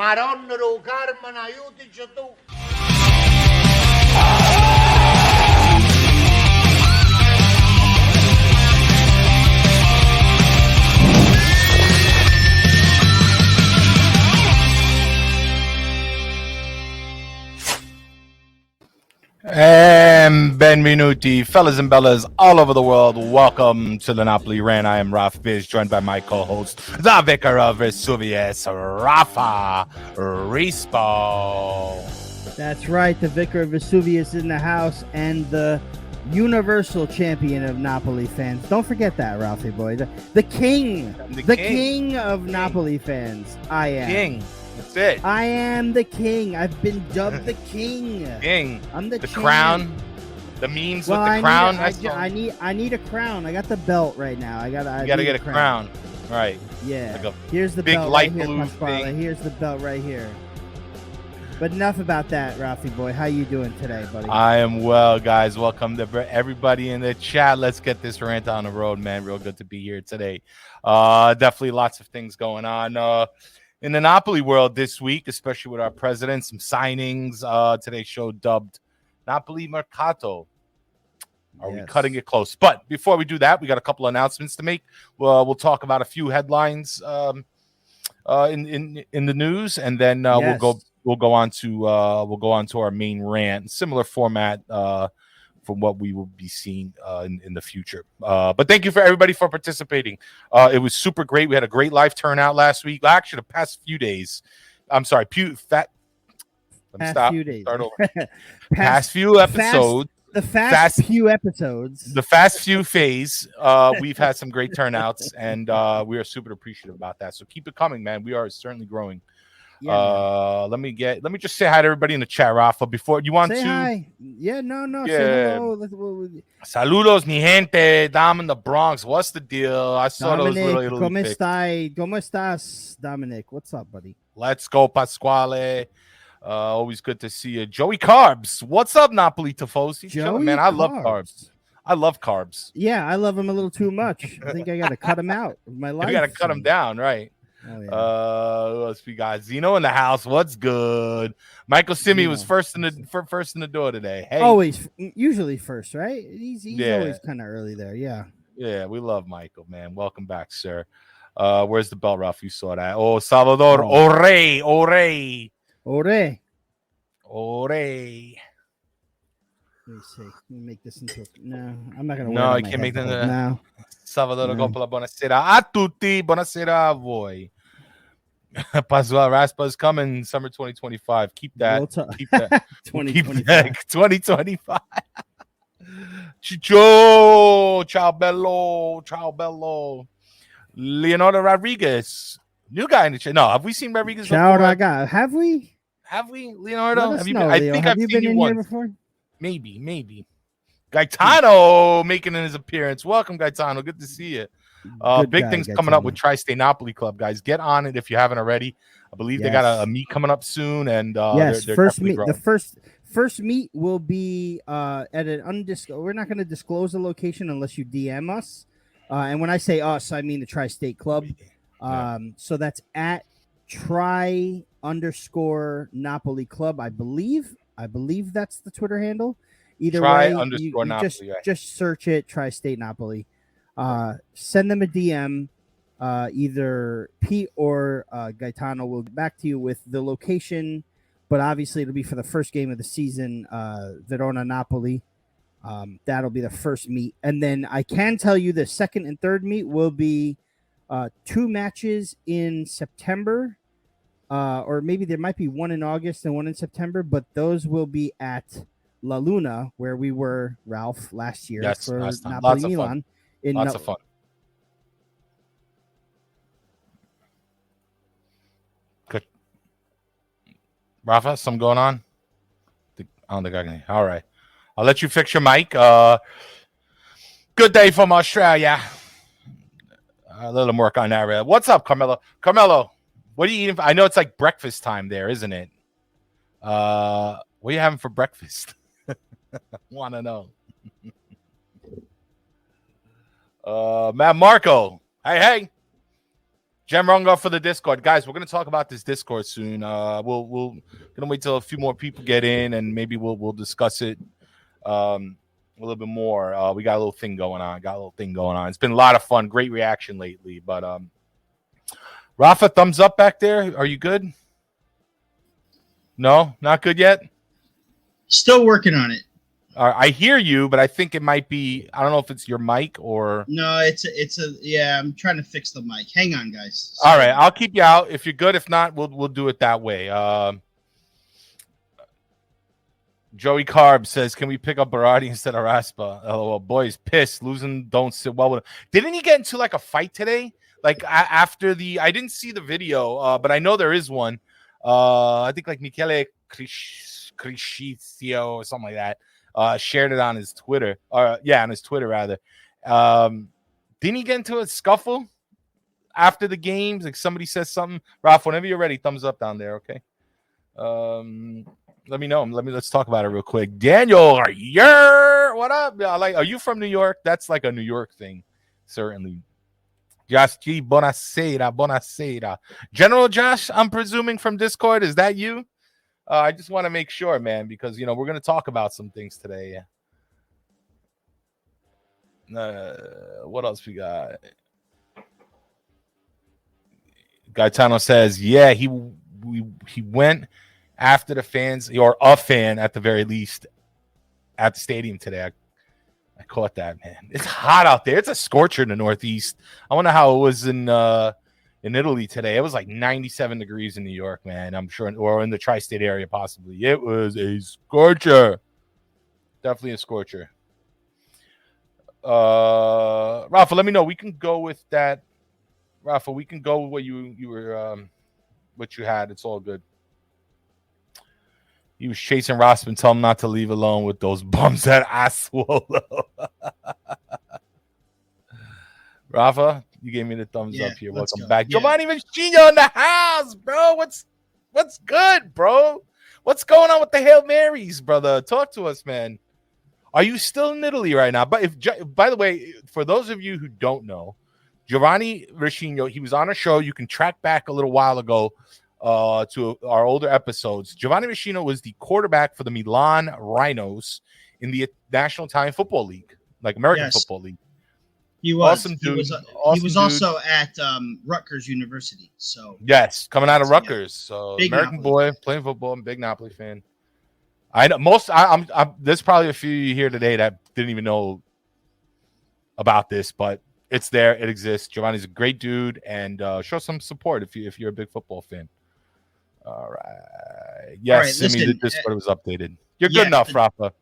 Madonna do Carmen, aiutici tu. And benvenuti, fellas and bellas all over the world. Welcome to the Napoli Rant. I am Raff, joined by my co-host, the vicar of Vesuvius, Raffa Respo. That's right, the vicar of Vesuvius in the house and the universal champion of Napoli fans. Don't forget that, Ralphie boy. The king. The king of Napoli fans. I am. King. That's it. I am the king. I've been dubbed the king. King. I'm the crown. The memes with the crown. I need a crown. I got the belt right now. You gotta get a crown. Right. Yeah. Like here's the big belt light right blue here, thing. Here's the belt right here. But enough about that, Ralphie boy. How you doing today, buddy? I am well, guys. Welcome to everybody in the chat. Let's get this rant on the road, man. Real good to be here today. Definitely lots of things going on. In the Napoli world this week, especially with our president, some signings. Today's show dubbed Napoli Mercato. Are we cutting it close? But before we do that, we got a couple of announcements to make. We'll talk about a few headlines in the news, and then we'll go on to our main rant. Similar format from what we will be seeing in the future. But thank you for everybody for participating. It was super great. We had a great live turnout last week. Actually, the past few days. I'm sorry. Few episodes. The fast few episodes. The fast few phase. We've had some great turnouts, and we are super appreciative about that. So keep it coming, man. We are certainly growing. Yeah, let me just say hi to everybody in the chat, Rafa. Before you want say to hi. Yeah, no. Say hello. Saludos, mi gente. Dom in the Bronx. What's the deal? I saw Dominic, those little ¿Cómo estás, Dominic? What's up, buddy? Let's go, Pasquale. Always good to see you. Joey Carbs. What's up, Napoli Tifosi? Joey, man, I love carbs. I love carbs. Yeah, I love him a little too much. I think I got to cut him out of my life. You got to cut him down, right? Oh, yeah. Who else we got? Zeno in the house. What's good? Michael Simi was first in the door today. Hey, usually first, right? He's always kind of early there. Yeah. Yeah, we love Michael, man. Welcome back, sir. Where's the bell, Ralph? You saw that. Oh, Salvador Ore. Let me see. Let me make this into no. I'm not gonna. No, I can't make that. No. Salvador Coppola. Buonasera a tutti. Buonasera a voi. Pasquale Raspa's coming summer 2025. Keep that. Keep that. 2025. Chicho. Ciao bello. Leonardo Rodriguez. New guy in the chat. No, have we seen Rodriguez before? Have we? Have we, Leonardo? Have you been? I think I've seen you in here before. Maybe. Gaetano making his appearance. Welcome, Gaetano. Good to see you. Big things coming up with Tri-State Napoli Club, guys. Get on it if you haven't already. I believe they got a meet coming up soon, and yes, they're first meet. growing. The first meet will be at an undisclosed. We're not going to disclose the location unless you DM us. And when I say us, I mean the Tri-State Club. So that's at _Napoli Club. I believe that's the Twitter handle. Either way, Napoli, just search it, Tri-State Napoli. Send them a DM. Either Pete or Gaetano will get back to you with the location, but obviously it'll be for the first game of the season, Verona Napoli. That'll be the first meet. And then I can tell you the second and third meet will be 2 matches in September. Or maybe there might be one in August and one in September, but those will be at La Luna, where we were, Ralph, last year for Napoli Milan. Lots of fun. Good. Rafa, something going on? I don't think I can. All right. I'll let you fix your mic. Good day from Australia. A little work on that. What's up, Carmelo? Carmelo, what are you eating? I know it's like breakfast time there, isn't it? What are you having for breakfast? Want to know. Matt Marco. Hey. Jamronga for the Discord. Guys, we're going to talk about this Discord soon. We'll gonna wait till a few more people get in, and maybe we'll discuss it a little bit more. We got a little thing going on. It's been a lot of fun. Great reaction lately. But Raffa, thumbs up back there. Are you good? No, not good yet? Still working on it. I hear you, but I think it might be. I don't know if it's your mic or. No, it's a. Yeah, I'm trying to fix the mic. Hang on, guys. All right, I'll keep you out if you're good. If not, we'll do it that way. Joey Carb says, "Can we pick up Berardi instead of Raspa?" LOL. Boys, pissed. Losing don't sit well with him. Didn't he get into like a fight today? Like after the, I didn't see the video, but I know there is one. I think like Michele Criscizio or something like that. Shared it on his Twitter, on his Twitter rather. Didn't he get into a scuffle after the games? Like somebody says something. Raff, whenever you're ready, thumbs up down there, okay? Let me know. Let's talk about it real quick. Daniel, what up? Are you from New York? That's like a New York thing, certainly. Josh G, buonasera. General Josh, I'm presuming from Discord. Is that you? I just want to make sure, man, because, we're going to talk about some things today. What else we got? Gaetano says, yeah, he went after the fans, or a fan at the very least, at the stadium today. I caught that, man. It's hot out there. It's a scorcher in the Northeast. I wonder how it was in Italy today. It was like 97 degrees in New York, man. I'm sure, or in the tri-state area, possibly. It was a scorcher. Definitely a scorcher. Rafa, let me know. We can go with that. Rafa, we can go with what you were, what you had. It's all good. He was chasing Raspan, tell him not to leave alone with those bums at Sassuolo. Rafa, you gave me the thumbs up here. Welcome back. Yeah. Giovanni Machino in the house, bro. What's good, bro? What's going on with the Hail Marys, brother? Talk to us, man. Are you still in Italy right now? But by the way, for those of you who don't know, Giovanni Machino, he was on a show. You can track back a little while ago to our older episodes. Giovanni Machino was the quarterback for the Milan Rhinos in the National Italian Football League, like American Football League. He was. Awesome dude. He was also at Rutgers University. So yes, coming out of Rutgers. So big American Napoli. boy playing football. I'm a big Napoli fan. I know most. I'm there's probably a few here today that didn't even know about this, but it's there. It exists. Giovanni's a great dude, and show some support if you're a big football fan. All right. Yes, Simi, the Discord was updated. You're good enough, Rafa.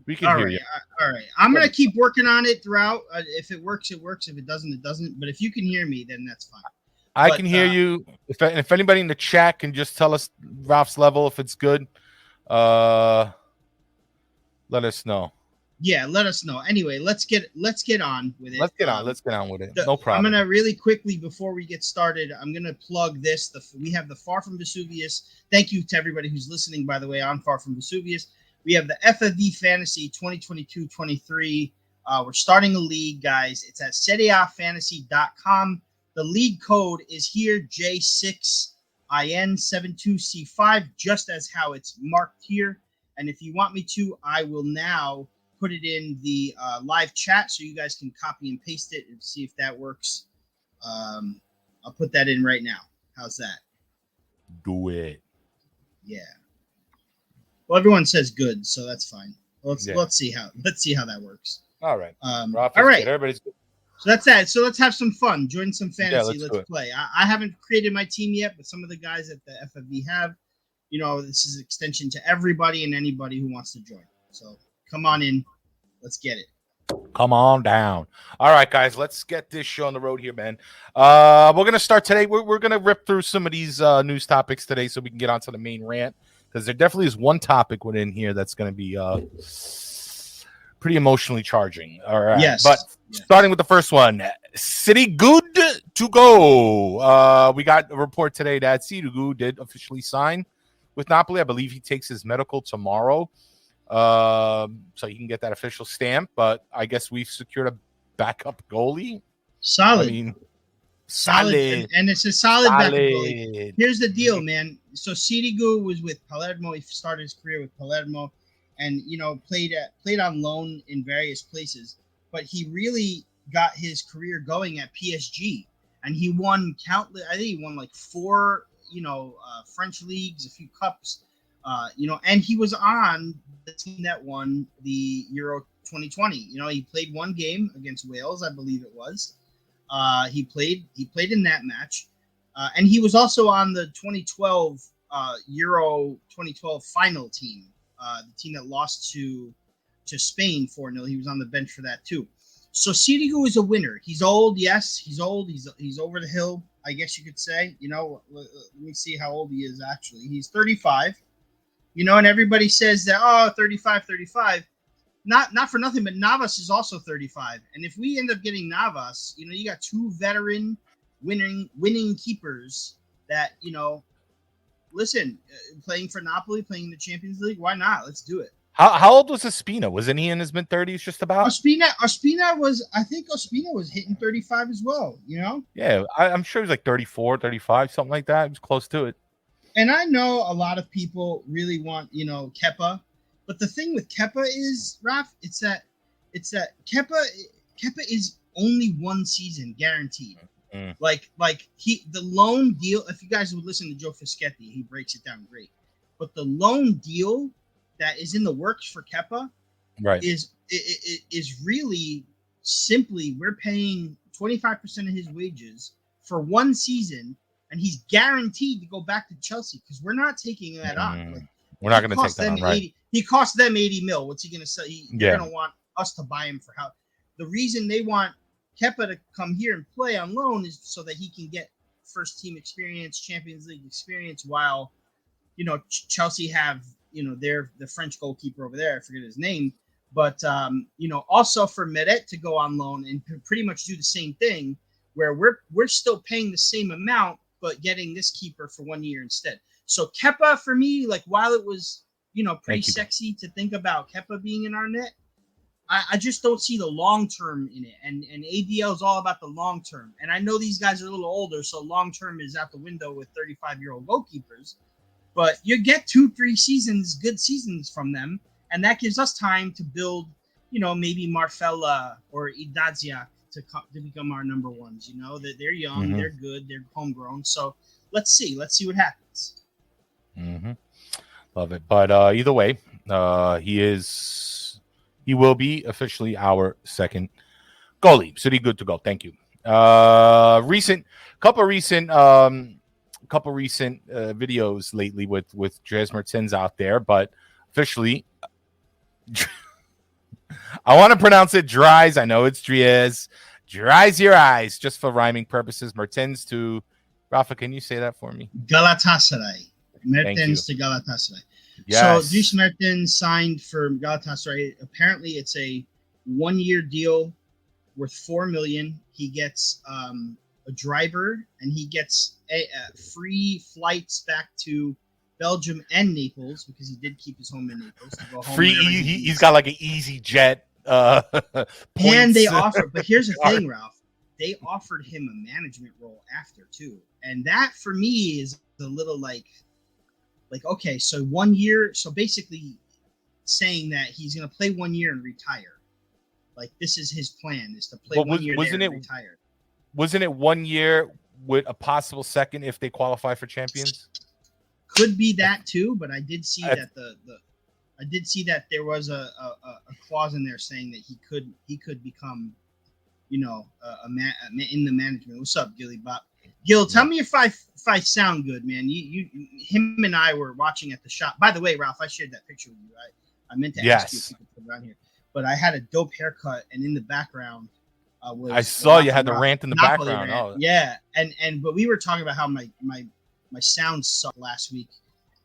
We can hear you. All right. I'm going to keep working on it throughout. If it works, it works. If it doesn't, it doesn't. But if you can hear me, then that's fine. I can hear you. If anybody in the chat can just tell us Raff's level, if it's good, let us know. Yeah, let us know. Anyway, let's get on with it. Let's get on with it. No problem. I'm gonna really quickly before we get started. I'm gonna plug this. We have the Far From Vesuvius. Thank you to everybody who's listening. By the way, on Far From Vesuvius, we have the FFV Fantasy 2022-23. We're starting a league, guys. It's at SerieAfantasy.com. The league code is here, J6IN72C5, just as how it's marked here. And if you want me to, I will now put it in the live chat so you guys can copy and paste it and see if that works. I'll put that in right now. How's that? Do it. Yeah. Well, everyone says good, so that's fine. Let's see how that works. All right. All right. Good. Everybody's good. So that's that. So let's have some fun. Join some fantasy. Yeah, let's play. I haven't created my team yet, but some of the guys at the FFV have. This is an extension to everybody and anybody who wants to join. So come on in. Let's get it. Come on down. All right, guys, let's get this show on the road here, man. We're going to start today. We're going to rip through some of these news topics today so we can get onto the main rant, because there definitely is one topic within here that's going to be pretty emotionally charging. All right. Yes. But starting with the first one, City good to go. We got a report today that Sirigu did officially sign with Napoli. I believe he takes his medical tomorrow. So he can get that official stamp, but I guess we've secured a backup goalie. Solid. I mean, Solid, and it's a solid backup goalie. Here's the deal, Mm-hmm. man. So Sirigu was with Palermo. He started his career with Palermo, and played on loan in various places. But he really got his career going at PSG, and he won countless. I think he won like 4, French leagues, a few cups, and he was on the team that won the Euro 2020. He played one game against Wales, I believe it was. He played in that match, and he was also on the 2012 Euro 2012 final team, the team that lost to Spain 4-0. He was on the bench for that too. So Sirigu is a winner. He's old, yes, he's old. He's over the hill, I guess you could say. Let me see how old he is actually. He's 35. And everybody says that 35. Not for nothing, but Navas is also 35. And if we end up getting Navas, you got 2 veteran winning keepers that, listen, playing for Napoli, playing in the Champions League, why not? Let's do it. How old was Ospina? Wasn't he in his mid-30s just about? Ospina was hitting 35 as well, Yeah, I'm sure he was like 34, 35, something like that. He was close to it. And I know a lot of people really want, Kepa. But the thing with Kepa is, Raff, it's that Kepa is only 1 season guaranteed. Mm. Like the loan deal. If you guys would listen to Joe Fischetti, he breaks it down great. But the loan deal that is in the works for Kepa, right, is really simply we're paying 25% of his wages for 1 season, and he's guaranteed to go back to Chelsea because we're not taking that on. Like, we're not going to take that on, right? He cost them 80 mil. What's he going to say? They're going to want us to buy him for how? The reason they want Kepa to come here and play on loan is so that he can get first team experience, Champions League experience, while Chelsea have the French goalkeeper over there. I forget his name, but also for Meret to go on loan and pretty much do the same thing, where we're still paying the same amount but getting this keeper for 1 year instead. So Kepa, for me, like, while it was pretty sexy to think about Kepa being in our net, I just don't see the long term in it. And ADL is all about the long term. And I know these guys are a little older, so long term is out the window with 35-year-old goalkeepers. But you get 2-3 seasons, good seasons from them, and that gives us time to build, maybe Marfella or Idazia to become our number ones. That they're young, they're good, they're homegrown. So let's see what happens. Mm-hmm. Love it. But either way, he will be officially our second goalie. So he's good to go. Thank you. Couple recent videos lately with Dries Mertens out there, but officially, I want to pronounce it Dries. I know it's Dries. Dries your eyes, just for rhyming purposes. Mertens to Raffa. Can you say that for me? Galatasaray. Mertens to Galatasaray. Yes. So Dries Mertens signed for Galatasaray. Apparently, it's a 1-year deal worth $4 million. He gets a driver, and he gets free flights back to Belgium and Naples, because he did keep his home in Naples to go home. Free, he's got like an easy jet. And they offer, but here's the thing, Ralph. They offered him a management role after too, and that for me is a little like okay, so 1 year, so basically saying that he's going to play 1 year and retire. Like, this is his plan, is to play 1 year and retire. Wasn't it 1 year with a possible second if they qualify for champions? Could be that too, but I did see that I did see that there was a clause in there saying that he could become, in the management. What's up, Gilly Bop? Gil, tell me if I sound good, man. Him and I were watching at the shop. By the way, Ralph, I shared that picture with you. I meant to ask you if you could put it on here, but I had a dope haircut, and in the background I saw you had the rant in the Napoli background. Rant. Oh, yeah, but we were talking about how my sound sucked last week,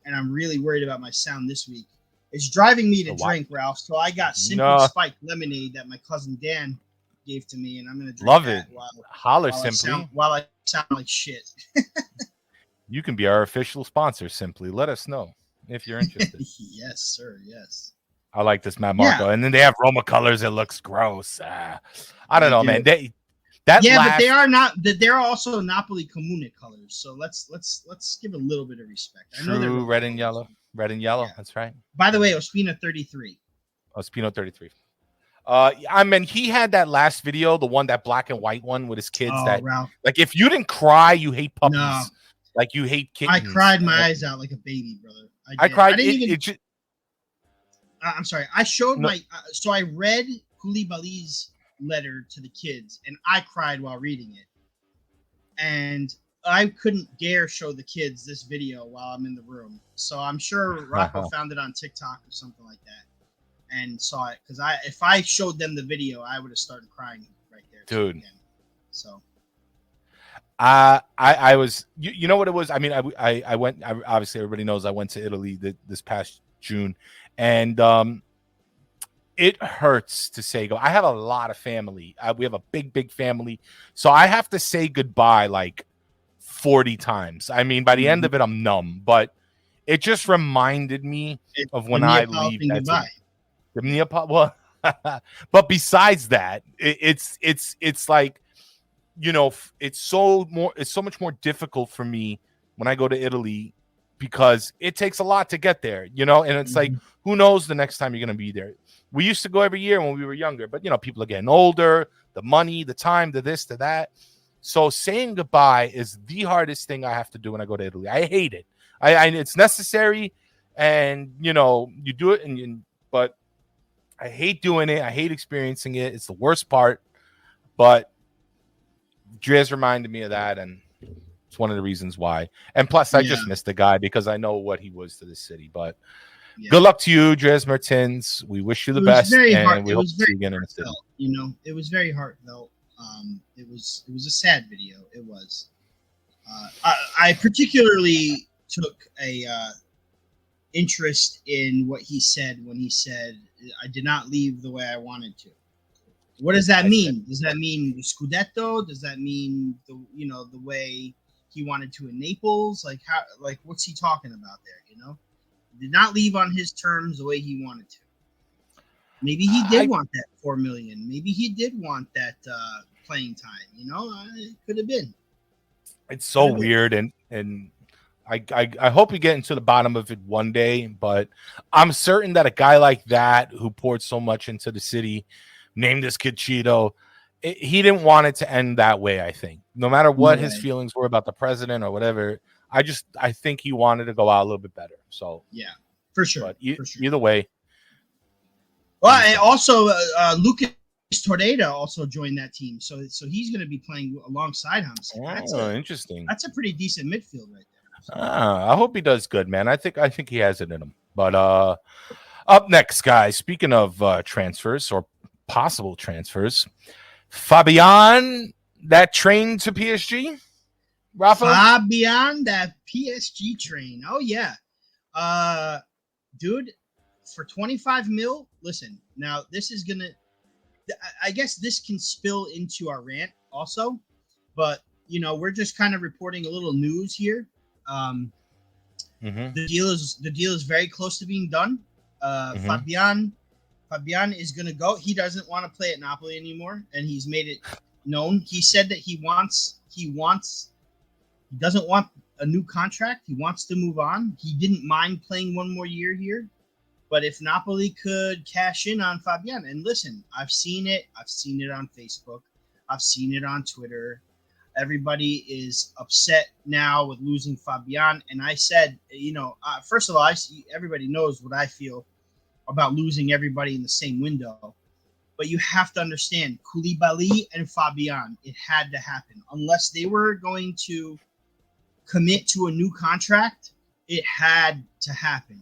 and I'm really worried about my sound this week. It's driving me to drink, Ralph. So I got Simply Spiked lemonade that my cousin Dan gave to me, and I'm gonna drink that. Holler, Simply. While I sound like shit. You can be our official sponsor, Simply. Let us know if you're interested. Yes, sir. Yes. I like this Matt Marco. Yeah. And then they have Roma colors. It looks gross. I don't know, man. That but they are not. They're also Napoli Comune colors. So let's give a little bit of respect. I know they're red and yellow. Red and yellow. Yeah. That's right. By the way, Ospina 33. Ospino 33. I mean, he had that last video, the one, that black and white one with his kids. Oh, that Ralph. like, if you didn't cry, you hate puppies. No. Like, you hate kittens. I cried my eyes out like a baby, brother. I cried. I didn't even. I'm sorry. I showed my. So I read Koulibaly's letter to the kids, and I cried while reading it. And I couldn't dare show the kids this video while I'm in the room. So I'm sure Raffa found it on TikTok or something like that and saw it. Because if I showed them the video, I would have started crying right there, dude. Again. So. I was, you know what it was? I mean, I went, obviously everybody knows I went to Italy this past June, and it hurts to say go. I have a lot of family. We have a big family. So I have to say goodbye like 40 times. I mean, by the end of it, I'm numb, but it just reminded me of when I leave. The Neapol. Well, but besides that, it's like, you know, it's so much more difficult for me when I go to Italy because it takes a lot to get there, you know, and it's like, who knows the next time you're going to be there. We used to go every year when we were younger, but, you know, people are getting older, the money, the time, the this, the that. So saying goodbye is the hardest thing I have to do when I go to Italy. I hate it. I it's necessary, and, you know, you do it, but I hate doing it. I hate experiencing it. It's the worst part, but Drez reminded me of that, and it's one of the reasons why. And plus, I just missed the guy because I know what he was to the city. But good luck to you, Drez Mertens. We wish you the best, and we hope to see you again in the city. You know, it was very heartfelt. It was a sad video. It was. I particularly took a interest in what he said when he said, "I did not leave the way I wanted to." What does that mean? Does that mean the Scudetto? Does that mean the way he wanted to in Naples? Like what's he talking about there? You know, did not leave on his terms the way he wanted to. Maybe he did want that $4 million. Maybe he did want that playing time. You know, it could have been. It's so weird, and I hope we get into the bottom of it one day. But I'm certain that a guy like that, who poured so much into the city, named this kid Cheeto, he didn't want it to end that way. I think no matter what his feelings were about the president or whatever, I think he wanted to go out a little bit better. So yeah, for sure. But for sure. Either way. Well, and also Lucas Torreira also joined that team, so he's going to be playing alongside him. So Interesting. That's a pretty decent midfield right there. So. I hope he does good, man. I think he has it in him. But up next, guys, speaking of transfers or possible transfers, Fabian, that train to PSG, Raffa? Fabian, that PSG train. Oh yeah, dude, for 25 mil. Listen, now this is gonna. I guess this can spill into our rant also, but you know we're just kind of reporting a little news here. The deal is very close to being done. Fabian is going to go. He doesn't want to play at Napoli anymore, and he's made it known. He said that he doesn't want a new contract. He wants to move on. He didn't mind playing one more year here, but if Napoli could cash in on Fabian, and listen, I've seen it on Facebook. I've seen it on Twitter. Everybody is upset now with losing Fabian. And I said, first of all, everybody knows what I feel about losing everybody in the same window. But you have to understand, Koulibaly and Fabian, it had to happen. Unless they were going to commit to a new contract, it had to happen.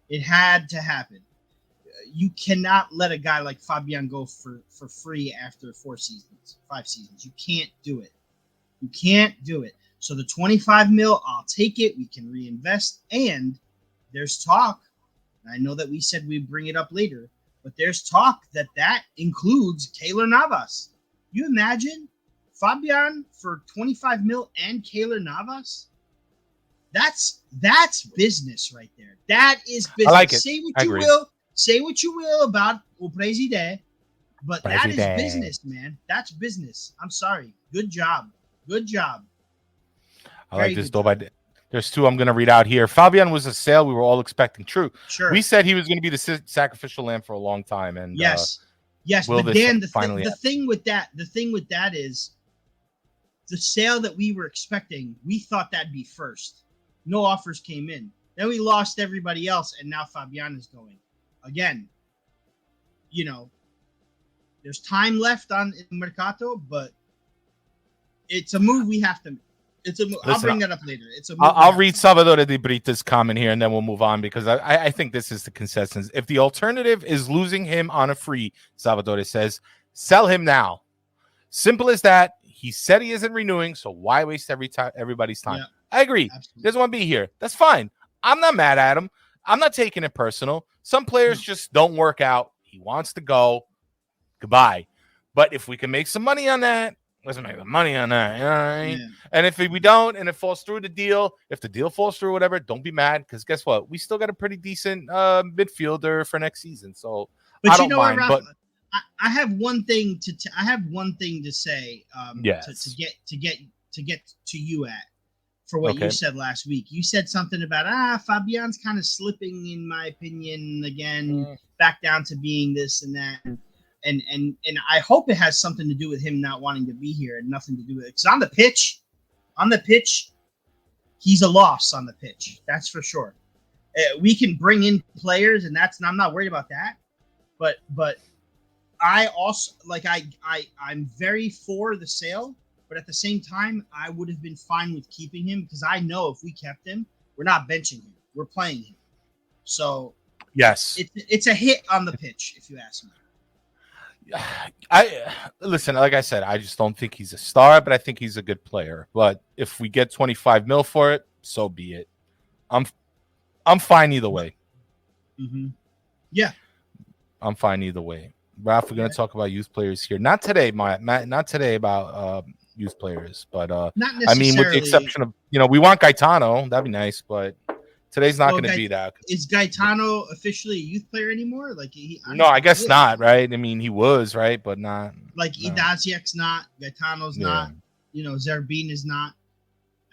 It had to happen. You cannot let a guy like Fabian go for free after 5 seasons. You can't do it. You can't do it. So the 25 mil, I'll take it. We can reinvest. And there's talk. I know that we said we'd bring it up later, but there's talk that includes Keylor Navas. You imagine Fabian for 25 mil and Keylor Navas? That's business right there. That is business. I like it. Say what you will about El Presidente, But that is business, man. That's business. I'm sorry. Good job. Good job. I like this though. There's two I'm going to read out here. Fabian was a sale we were all expecting. True. Sure. We said he was going to be the sacrificial lamb for a long time, and yes. But Dan, the thing with that is the sale that we were expecting. We thought that'd be first. No offers came in. Then we lost everybody else, and now Fabian is going again. You know, there's time left in Mercato, but it's a move we have to. I'll bring that up later. I'll read Salvatore Di Brita's comment here, and then we'll move on because I think this is the consensus. If the alternative is losing him on a free, Salvatore says, sell him now. Simple as that. He said he isn't renewing, so why waste everybody's time? Yeah, I agree. Absolutely. He doesn't want to be here. That's fine. I'm not mad at him. I'm not taking it personal. Some players just don't work out. He wants to go. Goodbye. But if we can make some money on that, let's make the money on that. You know what I mean? Yeah. And if we don't, and it falls through the deal, if the deal falls through, whatever, don't be mad because guess what? We still got a pretty decent midfielder for next season. So but I don't mind. Raff, but I have one thing to say. To get to you at for what you said last week. You said something about Fabian's kind of slipping, in my opinion, again, back down to being this and that. And I hope it has something to do with him not wanting to be here and nothing to do with it. Because on the pitch, he's a loss on the pitch. That's for sure. We can bring in players, and I'm not worried about that. But I also I'm very for the sale. But at the same time, I would have been fine with keeping him because I know if we kept him, we're not benching him. We're playing him. So yes, it's a hit on the pitch, if you ask me. Listen, like I said, I just don't think he's a star, but I think he's a good player. But if we get 25 mil for it, so be it. I'm fine either way. Mm-hmm. Yeah, I'm fine either way. Raff, we're gonna talk about youth players here. Not today, Matt. Not today about youth players, but not necessarily. I mean, with the exception of we want Gaetano, that'd be nice, but today's not going to be that. Is Gaetano officially a youth player anymore? No, I guess not, right? I mean, he was, right? But not. Like Idaziak's not, Gaetano's not, Zerbin is not.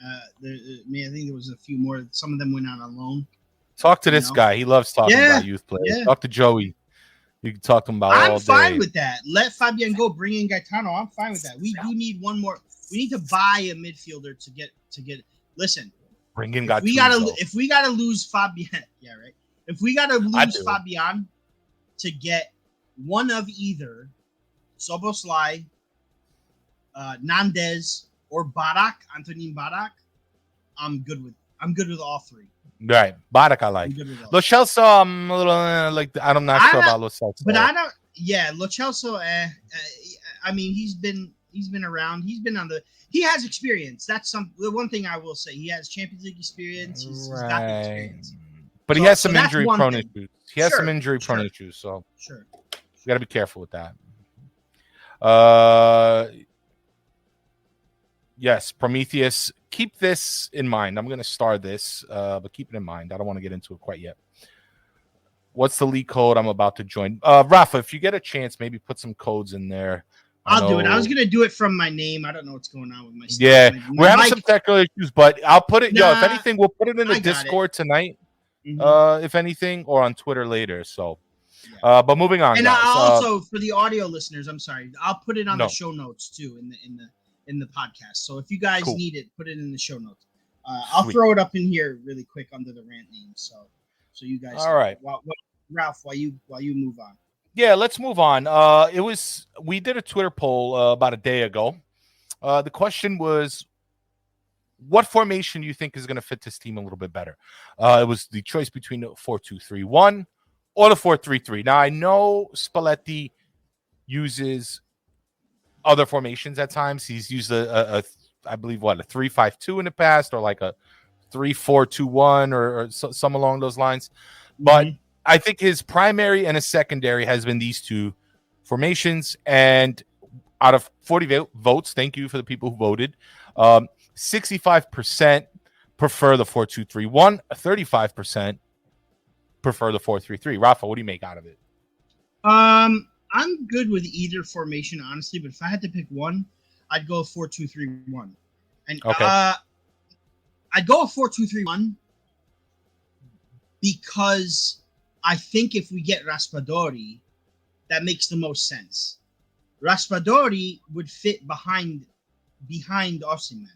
I think there was a few more. Some of them went out on loan. Talk to this guy. He loves talking about youth players. Yeah. Talk to Joey. You can talk to him about all day. I'm fine with that. Let Fabian go. Bring in Gaetano. I'm fine with that. We do need one more. We need to buy a midfielder to get. Listen. Bring in If we gotta lose Fabian, yeah, right. If we gotta lose Fabian to get one of either Soboslai, Nandez, or Antonin Barak, I'm good with all three. Right, Barak I like. Lo Celso, I'm a little I'm not sure about Lo Celso. But I don't. Yeah, Lo Celso. I mean, he's been around. He's been on the. He has experience. That's the one thing I will say. He has Champions League experience. He's got the experience. But he has some injury-prone issues. He has some injury-prone issues, so you got to be careful with that. Yes, Prometheus. Keep this in mind. I'm going to star this, but keep it in mind. I don't want to get into it quite yet. What's the league code I'm about to join? Raffa, if you get a chance, maybe put some codes in there. I'll do it. I was going to do it from my name. I don't know what's going on with my stuff. Yeah, we're having some technical issues, but I'll put it. If anything, we'll put it in the Discord tonight, if anything, or on Twitter later. So, but moving on. And guys. Also, for the audio listeners, I'm sorry. I'll put it on the show notes, too, in the podcast. So if you guys need it, put it in the show notes. I'll throw it up in here really quick under the rant name. So you guys. All right. Ralph, while you move on. Yeah, let's move on. We did a Twitter poll about a day ago. The question was, what formation do you think is going to fit this team a little bit better? It was the choice between the 4-2-3-1 or the 4-3-3. Now, I know Spalletti uses other formations at times. He's used I believe, a 3-5-2 in the past, or like a 3-4-2-1 or some along those lines. But I think his primary and his secondary has been these two formations. And out of 40 votes, thank you for the people who voted, 65% prefer the 4-2-3-1, 35% prefer the 4-3-3. Rafa, what do you make out of it? I'm I'm good with either formation, honestly. But if I had to pick one, I'd go 4-2-3-1. And Okay. I'd go a 4-2-3-1 because I think if we get Raspadori, that makes the most sense. Raspadori would fit behind Osimhen,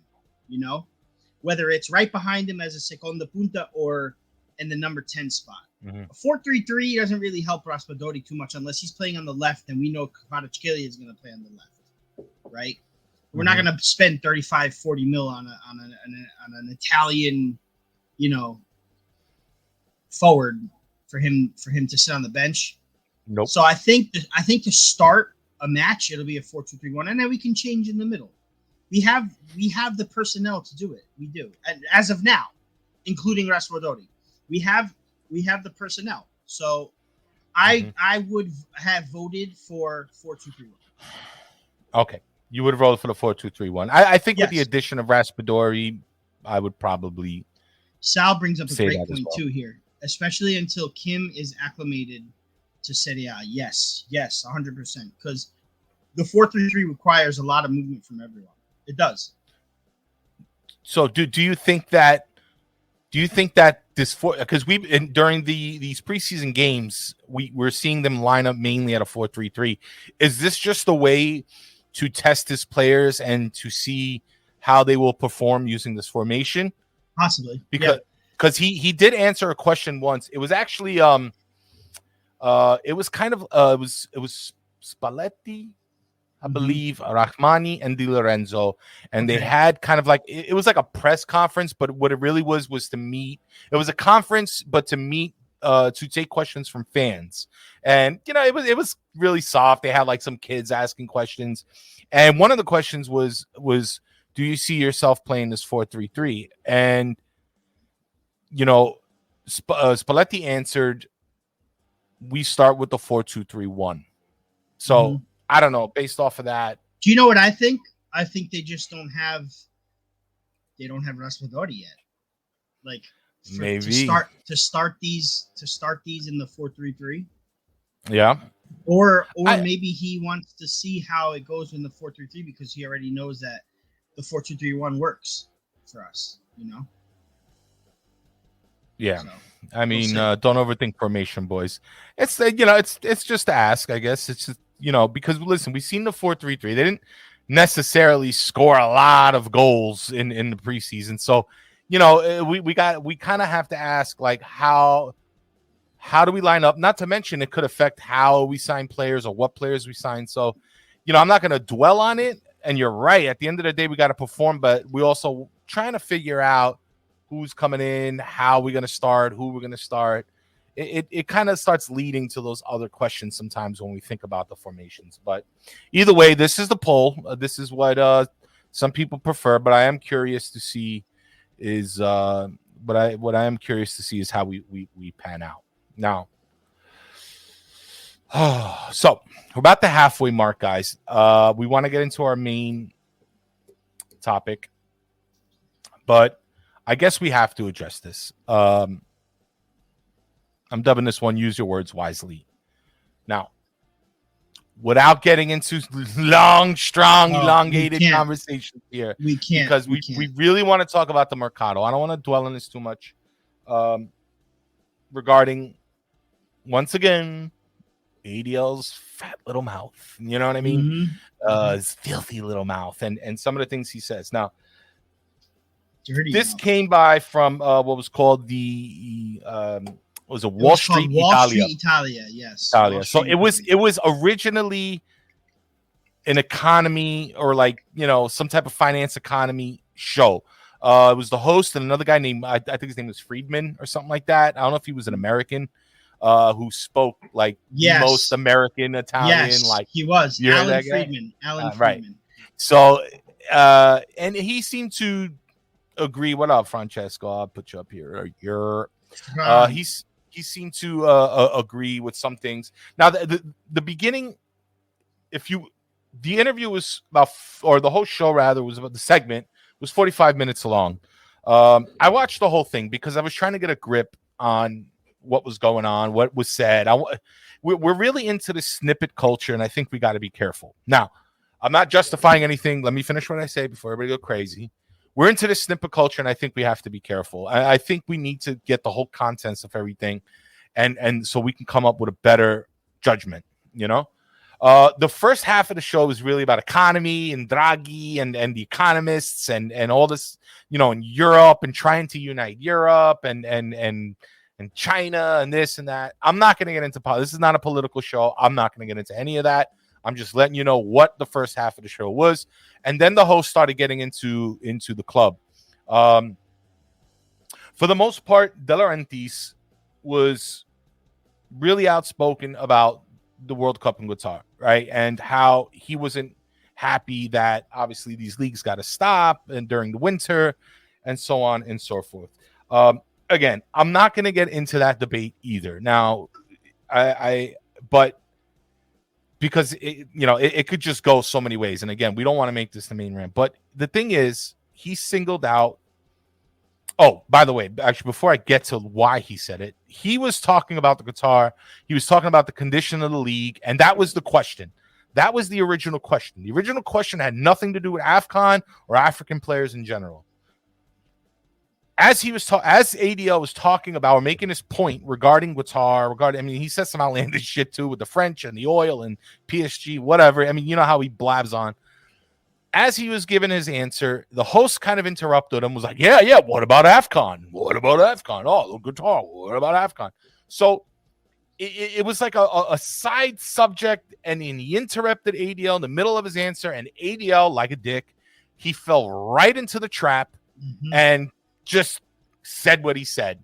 whether it's right behind him as a seconda punta or in the number 10 spot. Mm-hmm. A 4-3-3 doesn't really help Raspadori too much unless he's playing on the left, and we know Kvaratskhelia is going to play on the left, right? We're not going to spend 35, 40 mil on an Italian, forward for him to sit on the bench. Nope. So I think to start a match, it'll be a 4-2-3-1, and then we can change in the middle. We have the personnel to do it. We do, and as of now, including Raspadori, we have the personnel. So I would have voted for 4-2-3-1. Okay. You would roll for the 4-2-3-1. I think Yes. with the addition of Raspadori, I would probably. Sal brings up a Say great that as point well. too here, especially until Kim is acclimated to Serie A. Yes, 100%. Because the 4-3-3 requires a lot of movement from everyone. It does. So do you think that this because during these preseason games we're seeing them line up mainly at a 4-3-3. Is this just a way to test his players and to see how they will perform using this formation? Possibly. Because he did answer a question once. It was actually it was kind of it was Spalletti, I believe, Rahmani and Di Lorenzo, and they had kind of like it was like a press conference, but what it really was to meet. It was a conference, but to meet to take questions from fans, and it was really soft. They had like some kids asking questions, and one of the questions was do you see yourself playing this 4-3-3? And Spalletti answered, we start with the 4-2-3-1. So I don't know. Based off of that, do you know what I think? I think they just don't have Raspadori yet. Like maybe to start these in the 4-3-3. Yeah. Or maybe he wants to see how it goes in the 4-3-3 because he already knows that the 4-2-3-1 works for us. Yeah. So, I mean, we'll don't overthink formation, boys. It's it's just to ask, I guess. It's just, because listen, we've seen the 4-3-3. They didn't necessarily score a lot of goals in the preseason. So, we kind of have to ask, like, how do we line up? Not to mention it could affect how we sign players or what players we sign. So, I'm not going to dwell on it. And you're right. At the end of the day, we got to perform, but we also trying to figure out who's coming in, how we're going to start, who we're going to start. It kind of starts leading to those other questions sometimes when we think about the formations. But either way, this is the poll. This is what some people prefer, but I am curious to see what I am curious to see is how we pan out. Now, so we're about the halfway mark, guys. We want to get into our main topic, but I guess we have to address this. I'm dubbing this one, use your words wisely. Now, without getting into long, strong, elongated conversations here, we can't. Because we really want to talk about the Mercato. I don't want to dwell on this too much. Regarding, once again, ADL's fat little mouth. You know what I mean? His filthy little mouth. And some of the things he says. Now, this came by from what was called the Wall Street Italia, yes. Italia. So it was originally an economy or some type of finance economy show. It was the host and another guy named I think his name was Friedman or something like that. I don't know if he was an American who spoke the most American Italian. Yes, he was Alan Friedman. Alan Friedman. Right. So and he seemed to agree. What up, Francesco? I'll put you up here. He seemed to agree with some things. Now, the beginning, the interview was about, or the whole show rather was about, the segment was 45 minutes long. I watched the whole thing because I was trying to get a grip on what was going on, what was said. We're really into this snippet culture, and I think we got to be careful. Now, I'm not justifying anything. Let me finish what I say before everybody go crazy. We're into this snippet culture, and I think we have to be careful. I think we need to get the whole contents of everything, and so we can come up with a better judgment, you know? The first half of the show is really about economy and Draghi and the economists and all this, you know, in Europe and trying to unite Europe and China and this and that. I'm not going to get into politics. This is not a political show. I'm not going to get into any of that. I'm just letting you know what the first half of the show was. And then the host started getting into the club. For the most part, De Laurentiis was really outspoken about the World Cup in Qatar, right? And how he wasn't happy that obviously these leagues got to stop and during the winter and so on and so forth. Again, I'm not going to get into that debate either. Now, but because it could just go so many ways. And again, we don't want to make this the main rant. But the thing is, he singled out. Oh, by the way, actually, before I get to why he said it, he was talking about the Qatar. He was talking about the condition of the league, and that was the question. That was the original question. The original question had nothing to do with AFCON or African players in general. As ADL was talking about or making his point regarding Qatar, I mean, he said some outlandish shit too with the French and the oil and PSG, whatever. I mean, you know how he blabs on. As he was giving his answer, the host kind of interrupted him, was like, yeah, what about AFCON? What about AFCON? Oh, Qatar, what about AFCON? So it was like a side subject, and he interrupted ADL in the middle of his answer, and ADL, like a dick, he fell right into the trap and just said what he said.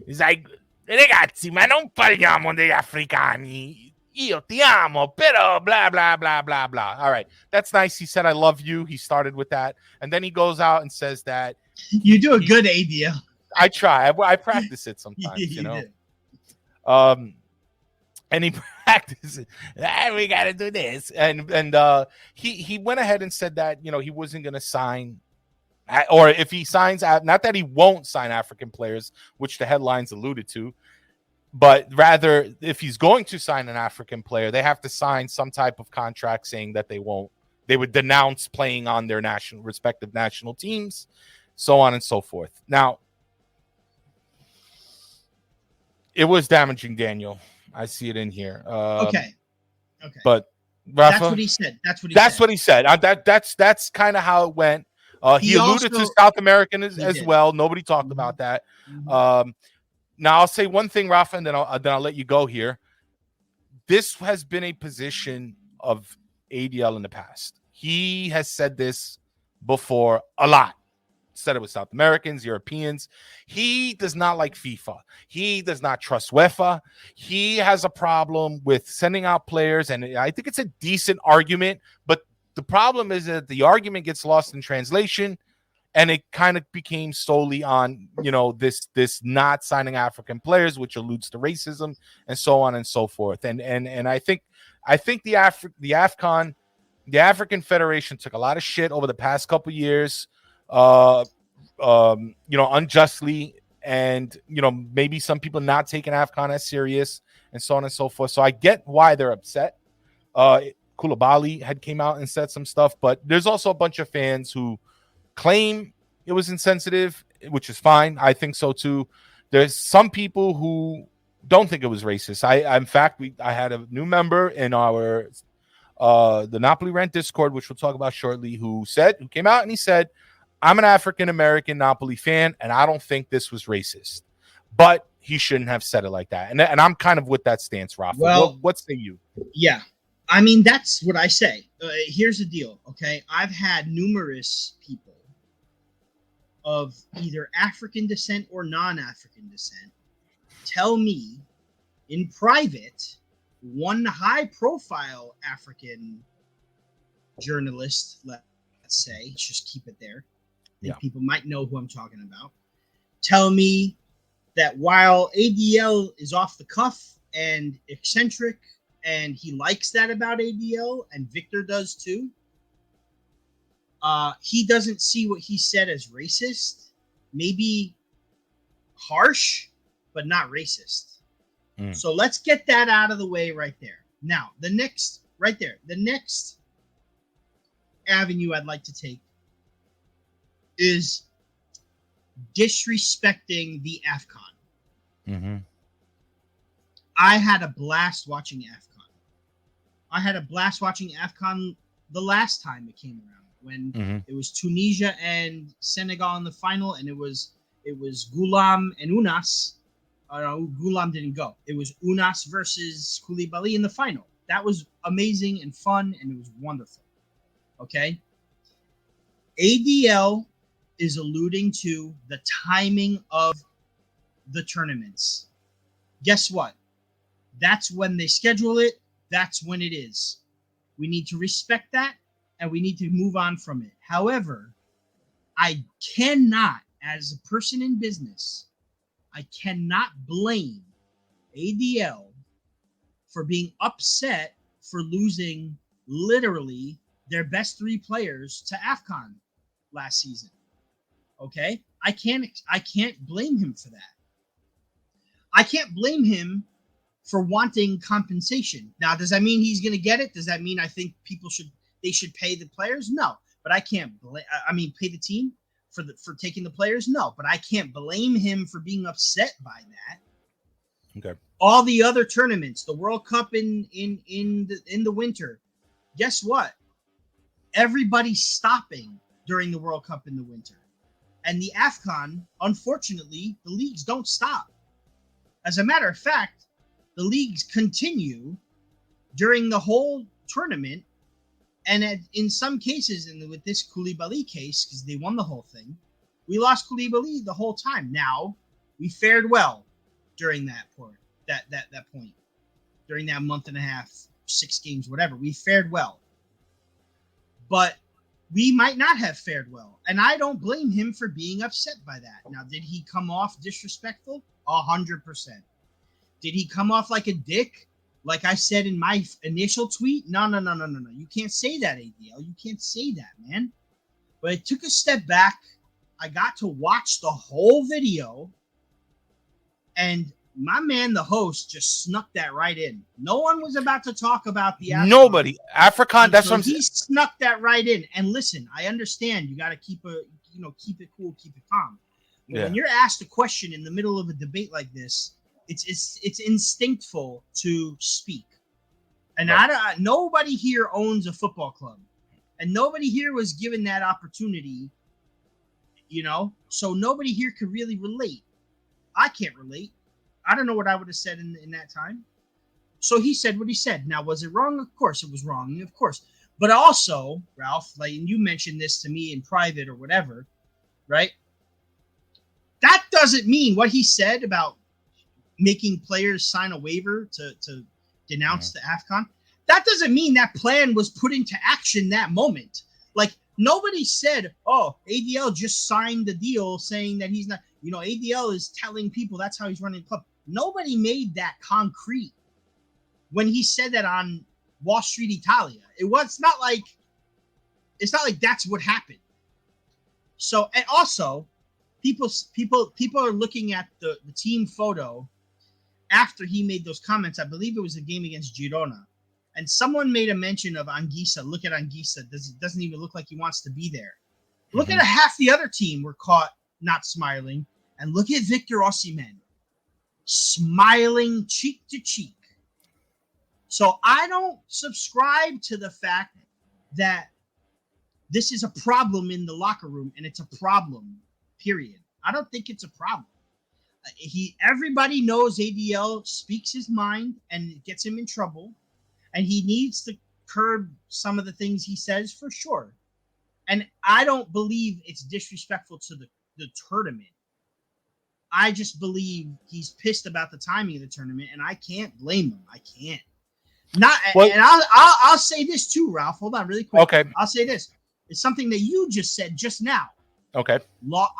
He's like, ragazzi, ma non parliamo degli africani. Io ti amo, però blah, blah, blah, blah, blah. All right. That's nice. He said, I love you. He started with that. And then he goes out and says that. You do a good ADL. I try. I practice it sometimes, you know. And he practices. We got to do this. And he went ahead and said that, you know, he wasn't going to sign, or if he signs, not that he won't sign African players, which the headlines alluded to, but rather if he's going to sign an African player, they have to sign some type of contract saying that they would denounce playing on their respective national teams, so on and so forth. Now, it was damaging, Daniel. I see it in here. Okay. But Raffa, that's what he said. That's what he said. That's kind of how it went. He alluded to South American as well. Nobody talked about that. Now I'll say one thing, Rafa, and then I'll let you go here. This has been a position of ADL in the past. He has said this before a lot. Said it with South Americans, Europeans. He does not like FIFA. He does not trust UEFA. He has a problem with sending out players, and I think it's a decent argument, but the problem is that the argument gets lost in translation. And it kind of became solely on, you know, this not signing African players, which alludes to racism and so on and so forth. And I think the AFCON, the African Federation took a lot of shit over the past couple years, you know, unjustly, and you know, maybe some people not taking AFCON as serious and so on and so forth. So I get why they're upset. Koulibaly had came out and said some stuff, but there's also a bunch of fans who claim it was insensitive, which is fine. I think so too. There's some people who don't think it was racist. I had a new member in our the Napoli Rant Discord, which we'll talk about shortly, who came out and he said, I'm an African American Napoli fan, and I don't think this was racist. But he shouldn't have said it like that. And I'm kind of with that stance, Rafa. Well, what say you? Yeah. I mean, that's what I say. Here's the deal, okay? I've had numerous people of either African descent or non-African descent tell me in private, one high-profile African journalist, let's say, just keep it there, people might know who I'm talking about, tell me that while ADL is off the cuff and eccentric, and he likes that about ADL, and Victor does too, he doesn't see what he said as racist, maybe harsh, but not racist. So let's get that out of the way right there. Now, the next avenue I'd like to take is disrespecting the AFCON. Mm-hmm. I had a blast watching AFCON the last time it came around when it was Tunisia and Senegal in the final, and it was Goulam and Unas. Goulam didn't go. It was Unas versus Koulibaly in the final. That was amazing and fun, and it was wonderful. Okay? ADL is alluding to the timing of the tournaments. Guess what? That's when they schedule it. That's when it is. We need to respect that, and we need to move on from it. However, I cannot, as a person in business, I cannot blame ADL for being upset for losing literally their best 3 players to AFCON last season. Okay? I can't blame him for that. I can't blame him for wanting compensation. Now, does that mean he's going to get it? Does that mean I think they should pay the players? No, but I can't pay the team for taking the players? No, but I can't blame him for being upset by that. Okay. All the other tournaments, the World Cup in the winter, guess what? Everybody's stopping during the World Cup in the winter. And the AFCON, unfortunately, the leagues don't stop. As a matter of fact, the leagues continue during the whole tournament. And in some cases, and with this Koulibaly case, because they won the whole thing, we lost Koulibaly the whole time. Now, we fared well during that point, during that month and a half, 6 games, whatever. We fared well. But we might not have fared well. And I don't blame him for being upset by that. Now, did he come off disrespectful? 100%. Did he come off like a dick? Like I said in my initial tweet? No. You can't say that, ADL. You can't say that, man. But I took a step back. I got to watch the whole video. And my man, the host, just snuck that right in. No one was about to talk about the AFCON. Nobody. AFCON, that's what I'm saying. He snuck that right in. And listen, I understand you got to keep it cool, keep it calm. But when you're asked a question in the middle of a debate like this, it's instinctful to speak. And right. Nobody here owns a football club. And nobody here was given that opportunity, so nobody here could really relate. I can't relate. I don't know what I would have said in that time. So he said what he said. Now, was it wrong? Of course it was wrong. Of course. But also, Ralph, and you mentioned this to me in private or whatever, right? That doesn't mean what he said about making players sign a waiver to denounce the AFCON. That doesn't mean that plan was put into action that moment. Like, nobody said, oh, ADL just signed the deal saying that he's not, ADL is telling people that's how he's running the club. Nobody made that concrete when he said that on Wall Street Italia. It's not like that's what happened. So, and also, people are looking at the team photo after he made those comments. I believe it was a game against Girona. And someone made a mention of Anguissa. Look at Anguissa. Doesn't even look like he wants to be there. Look at half the other team were caught not smiling. And look at Victor Osimhen smiling cheek to cheek. So I don't subscribe to the fact that this is a problem in the locker room and it's a problem, period. I don't think it's a problem. Everybody knows ADL speaks his mind and it gets him in trouble. And he needs to curb some of the things he says for sure. And I don't believe it's disrespectful to the tournament. I just believe he's pissed about the timing of the tournament, and I can't blame him. I can't. And I'll say this too, Ralph. Hold on, really quick. Okay. I'll say this. It's something that you just said just now. Okay.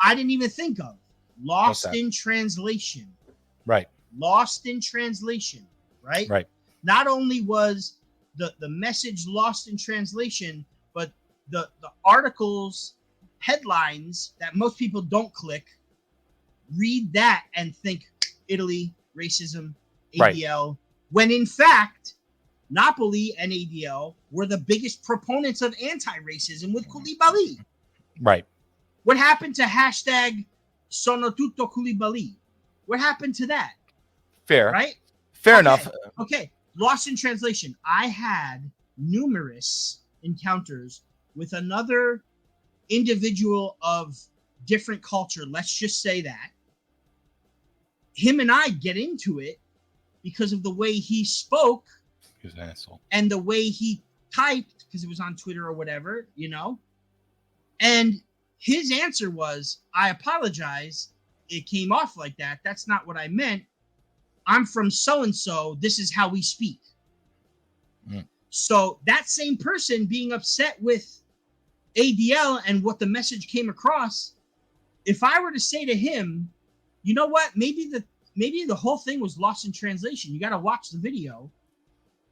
I didn't even think of. Lost in translation. Right. Lost in translation. Right. Right. Not only was the message lost in translation, but the articles, headlines that most people don't click, read that and think Italy, racism, ADL, when in fact, Napoli and ADL were the biggest proponents of anti-racism with Koulibaly. Right. What happened to hashtag Sono tutto Koulibaly? What happened to that? Fair. Right? Fair enough. Okay. Lost in translation. I had numerous encounters with another individual of different culture. Let's just say that. Him and I get into it because of the way he spoke. He's an asshole. And the way he typed, because it was on Twitter or whatever, And his answer was, I apologize. It came off like that. That's not what I meant. I'm from so-and-so. This is how we speak. So that same person being upset with ADL and what the message came across, if I were to say to him, you know what, maybe the whole thing was lost in translation. You got to watch the video.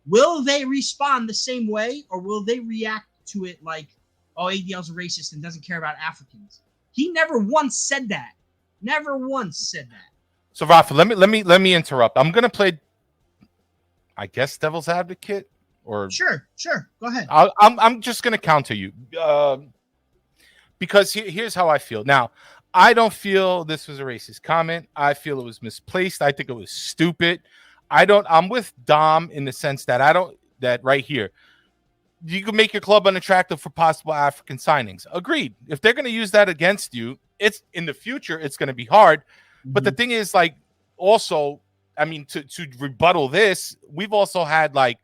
Will they respond the same way, or will they react to it like, oh, ADL's a racist and doesn't care about Africans? He never once said that. Never once said that. So, Raffa, let me interrupt. I'm gonna play, I guess, devil's advocate, or sure. Go ahead. I'm just gonna counter you, because here's how I feel. Now, I don't feel this was a racist comment. I feel it was misplaced. I think it was stupid. I'm with Dom in the sense that that right here, you can make your club unattractive for possible African signings. Agreed. If they're going to use that against you, it's in the future, it's going to be hard. Mm-hmm. But the thing is, like, also, I mean, to rebuttal this, we've also had, like,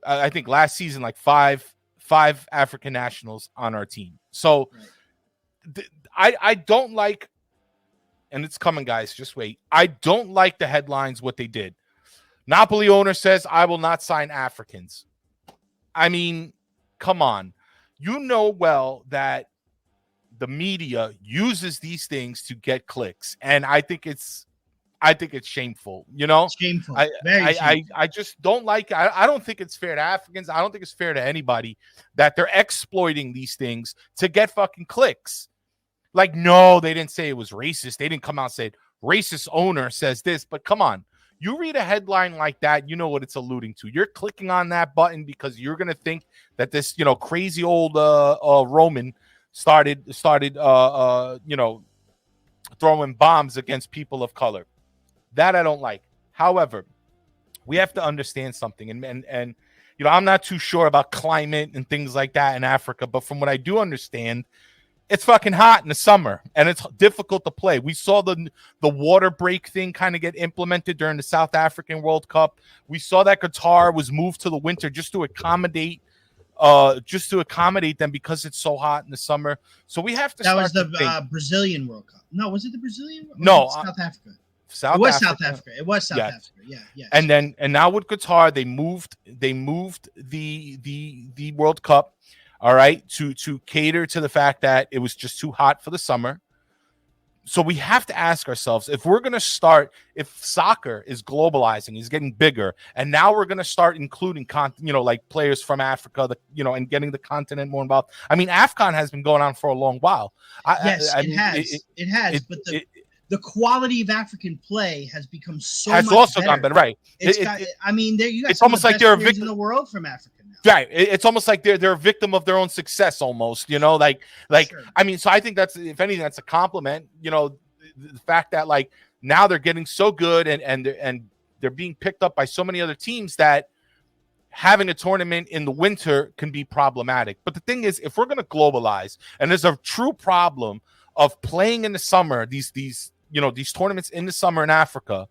I think last season, like five African nationals on our team. So I don't like, and it's coming, guys, just wait. I don't like the headlines, what they did. Napoli owner says, I will not sign Africans. I mean, come on. You know well that the media uses these things to get clicks. And I think it's shameful, Shameful. Very shameful. I just don't like it. I don't think it's fair to Africans. I don't think it's fair to anybody that they're exploiting these things to get fucking clicks. Like, no, they didn't say it was racist. They didn't come out and say racist owner says this, but come on. You read a headline like that, you know what it's alluding to. You're clicking on that button because you're going to think that this, crazy old Roman started throwing bombs against people of color. That I don't like. However, we have to understand something. And I'm not too sure about climate and things like that in Africa, but from what I do understand, it's fucking hot in the summer and it's difficult to play. We saw the water break thing kind of get implemented during the South African World Cup. We saw that Qatar was moved to the winter just to accommodate them because it's so hot in the summer. So we have to. That was the Brazilian World Cup. No, was it the Brazilian? No, South Africa. South Africa. It was South Africa. Yeah. And now with Qatar, they moved the World Cup. All right, to cater to the fact that it was just too hot for the summer. So we have to ask ourselves, if we're going to start, if soccer is globalizing, is getting bigger, and now we're going to start including, like players from Africa, and getting the continent more involved. I mean, AFCON has been going on for a long while. It has. But the quality of African play has become has much also better. gone better, right? You got it's some almost of the like best they're a players victim in the world from Africa now. Right. It's almost like they're a victim of their own success almost, like, sure. I mean, so I think that's, if anything, that's a compliment, the fact that, like, now they're getting so good and they're being picked up by so many other teams that having a tournament in the winter can be problematic. But the thing is, if we're going to globalize, and there's a true problem of playing in the summer, these tournaments in the summer in Africa,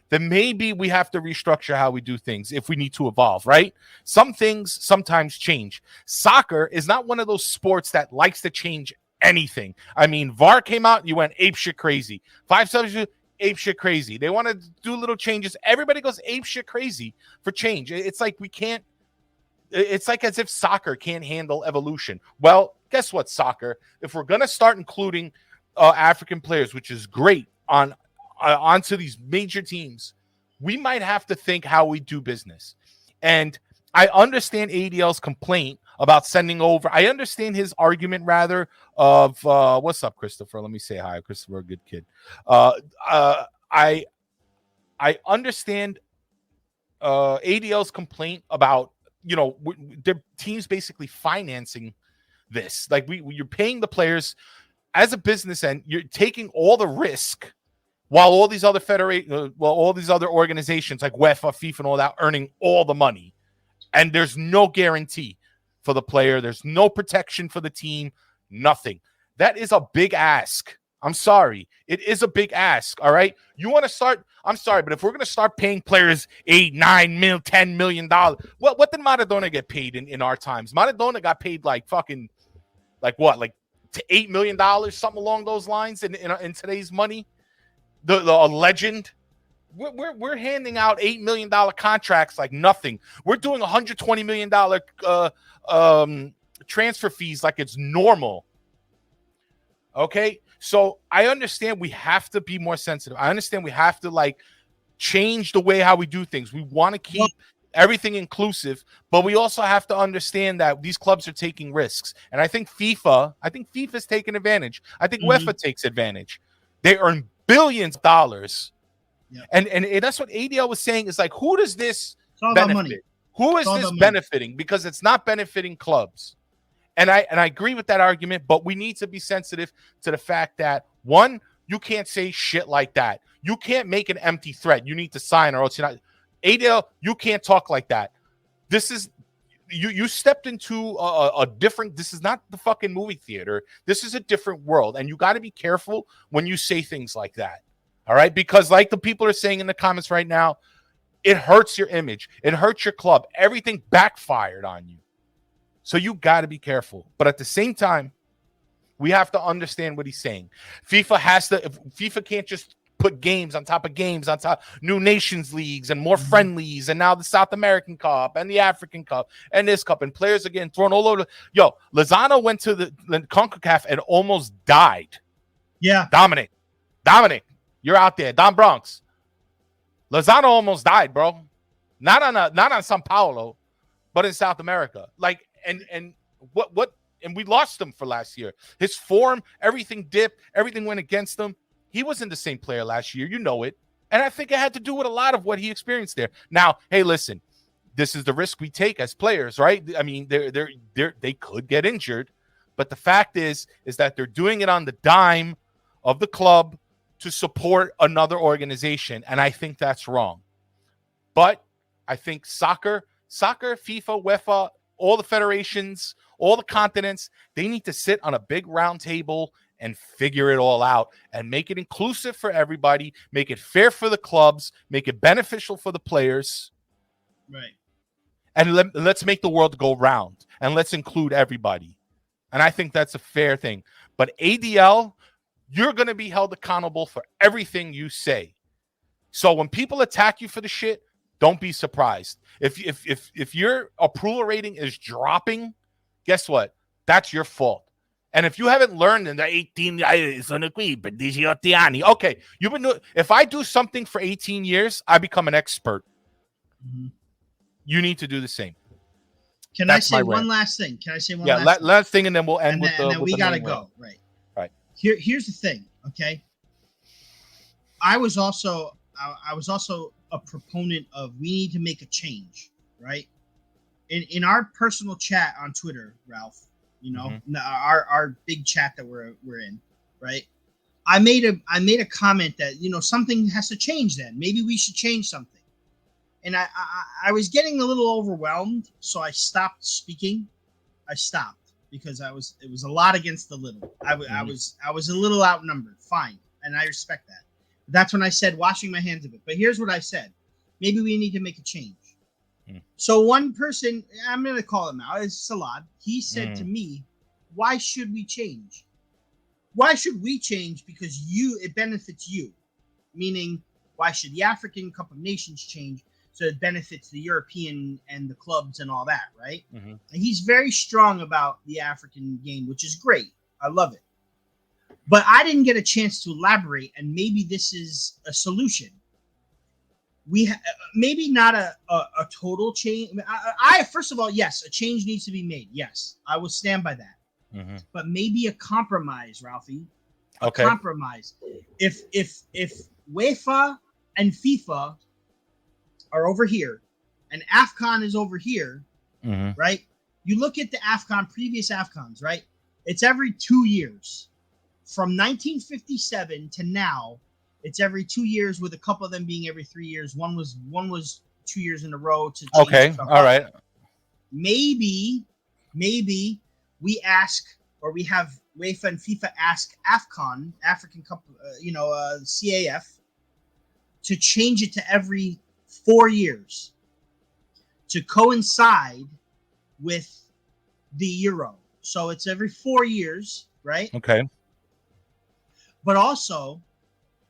then maybe we have to restructure how we do things if we need to evolve, right? Some things sometimes change. Soccer is not one of those sports that likes to change anything. I mean, VAR came out, you went apeshit crazy. 5 substitutes, apeshit crazy. They want to do little changes. Everybody goes apeshit crazy for change. It's like it's like as if soccer can't handle evolution. Well, guess what, soccer? If we're going to start including African players, which is great, onto these major teams, we might have to think how we do business. And I understand ADL's complaint about sending over. I understand his argument, rather, of what's up, Christopher? Let me say hi, Christopher, a good kid. I understand ADL's complaint about, their teams basically financing this. Like you're paying the players as a business, and you're taking all the risk, while all these other all these other organizations like UEFA, FIFA, and all that earning all the money, and there's no guarantee for the player. There's no protection for the team. Nothing. That is a big ask. I'm sorry. It is a big ask. All right. You want to start? I'm sorry, but if we're going to start paying players $8, $9 million, $10 million, what did Maradona get paid in our times? Maradona got paid like fucking, like what, like to $8 million, something along those lines in today's money. The legend. We're handing out $8 million contracts like nothing. We're doing $120 million transfer fees like it's normal. Okay, so I understand we have to be more sensitive. I understand we have to like change the way how we do things. We want to keep everything inclusive, but we also have to understand that these clubs are taking risks. And I think FIFA's taking advantage. I think UEFA takes advantage. They earn billions of dollars. Yep. And that's what ADL was saying, is like, who does this benefit? Who is this benefiting? Because it's not benefiting clubs. And I agree with that argument, but we need to be sensitive to the fact that, one, you can't say shit like that. You can't make an empty threat. You need to sign, or else you're not. ADL, you can't talk like that. This is you stepped into a different. This is not the fucking movie theater. This is a different world, and you got to be careful when you say things like that. All right, because like the people are saying in the comments right now, it hurts your image. It hurts your club. Everything backfired on you. So you got to be careful. But at the same time, we have to understand what he's saying. FIFA can't just put games on top of games, on top new nations leagues and more friendlies, and now the South American Cup and the African Cup and this cup, and players are getting thrown all over. Yo, Lozano went to the CONCACAF and almost died. Yeah. Dominic, you're out there. Don Bronx. Lozano almost died, bro. Not on Sao Paulo, but in South America. Like, and we lost him for last year. His form, everything dipped, everything went against him. He wasn't the same player last year, you know it. And I think it had to do with a lot of what he experienced there. Now, hey, listen, this is the risk we take as players, right? I mean, they could get injured, but the fact is that they're doing it on the dime of the club to support another organization, and I think that's wrong. But I think soccer, FIFA, UEFA, all the federations, all the continents, they need to sit on a big round table and figure it all out and make it inclusive for everybody, make it fair for the clubs, make it beneficial for the players. Right. And let's make the world go round, and let's include everybody. And I think that's a fair thing. But ADL, you're going to be held accountable for everything you say. So when people attack you for the shit, don't be surprised. If your approval rating is dropping, guess what? That's your fault. And if you haven't learned in the 18 okay, you've been doing, if I do something for 18 years, I become an expert. Mm-hmm. You need to do the same. Can I say one last thing? Last thing, and then we'll end with then we gotta go. Right. Here's the thing, okay? I was also a proponent of, we need to make a change, right? In our personal chat on Twitter, Ralph, you know, our big chat that we're in, right? I made a comment that, you know, something has to change. Then maybe we should change something, and I was getting a little overwhelmed, so I stopped speaking. I stopped because it was a lot against the little. I was a little outnumbered. Fine, and I respect that. But that's when I said washing my hands of it. But here's what I said: maybe we need to make a change. So one person, I'm going to call him out, is Salad. He said to me, why should we change? Why should we change? Because it benefits you. Meaning, why should the African Cup of Nations change? So it benefits the European and the clubs and all that, right? Mm-hmm. And he's very strong about the African game, which is great. I love it. But I didn't get a chance to elaborate, and maybe this is a solution. Maybe not a total change. I first of all, yes, a change needs to be made. Yes, I will stand by that. Mm-hmm. But maybe a compromise, Ralphie. Compromise. If UEFA and FIFA are over here, and AFCON is over here, Mm-hmm. right? You look at the AFCON, previous AFCONs, right? It's every 2 years. From 1957 to now, it's every 2 years, with a couple of them being every 3 years. One was 2 years in a row to change Okay, stuff all up. right. Maybe we ask, or we have UEFA and FIFA ask AFCON, African Cup, CAF, to change it to every 4 years to coincide with the Euro. So it's every 4 years, right? Okay. But also,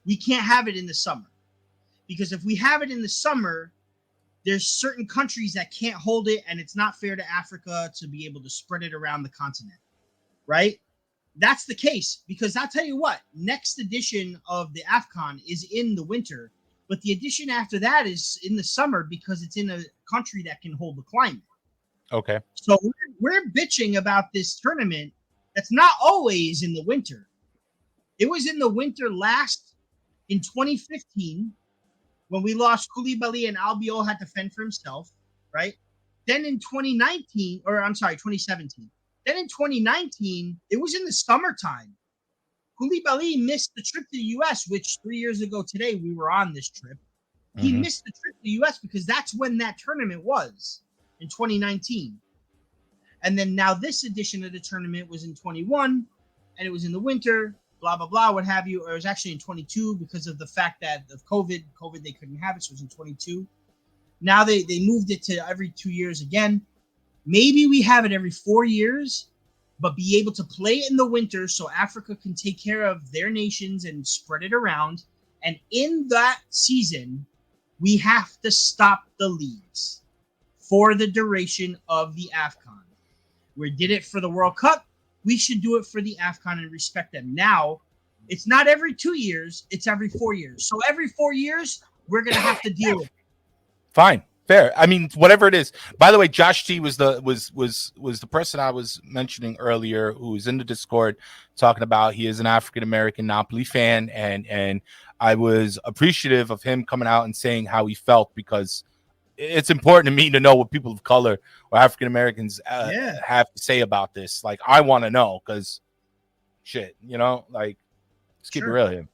we can't have it in the summer, because if we have it in the summer, there's certain countries that can't hold it, and it's not fair to Africa to be able to spread it around the continent, right? That's the case, because I'll tell you what, next edition of the AFCON is in the winter, but the edition after that is in the summer because it's in a country that can hold the climate. Okay. So we're bitching about this tournament that's not always in the winter. It was in the winter last in 2015 when we lost Koulibaly and Albiol had to fend for himself, right? Then in 2017. Then in 2019, it was in the summertime. Koulibaly missed the trip to the U.S., which 3 years ago today we were on this trip. He missed the trip to the U.S. because that's when that tournament was, in 2019. And then now this edition of the tournament was in 21, and it was in the winter, blah, blah, blah, what have you. Or it was actually in 22 because of the fact that of COVID, they couldn't have it, so it was in 22. Now they moved it to every 2 years again. Maybe we have it every 4 years, but be able to play it in the winter so Africa can take care of their nations and spread it around. And in that season, we have to stop the leagues for the duration of the AFCON. We did it for the World Cup. We should do it for the AFCON and respect them. Now, it's not every 2 years, it's every 4 years. So every 4 years, we're going to have to deal with it. Fine. Fair. I mean, whatever it is. By the way, Josh T was the person I was mentioning earlier, who was in the Discord talking about he is an African American Napoli fan, and I was appreciative of him coming out and saying how he felt, because it's important to me to know what people of color or African Americans have to say about this. Like, I want to know, because shit, like, let's keep it real here.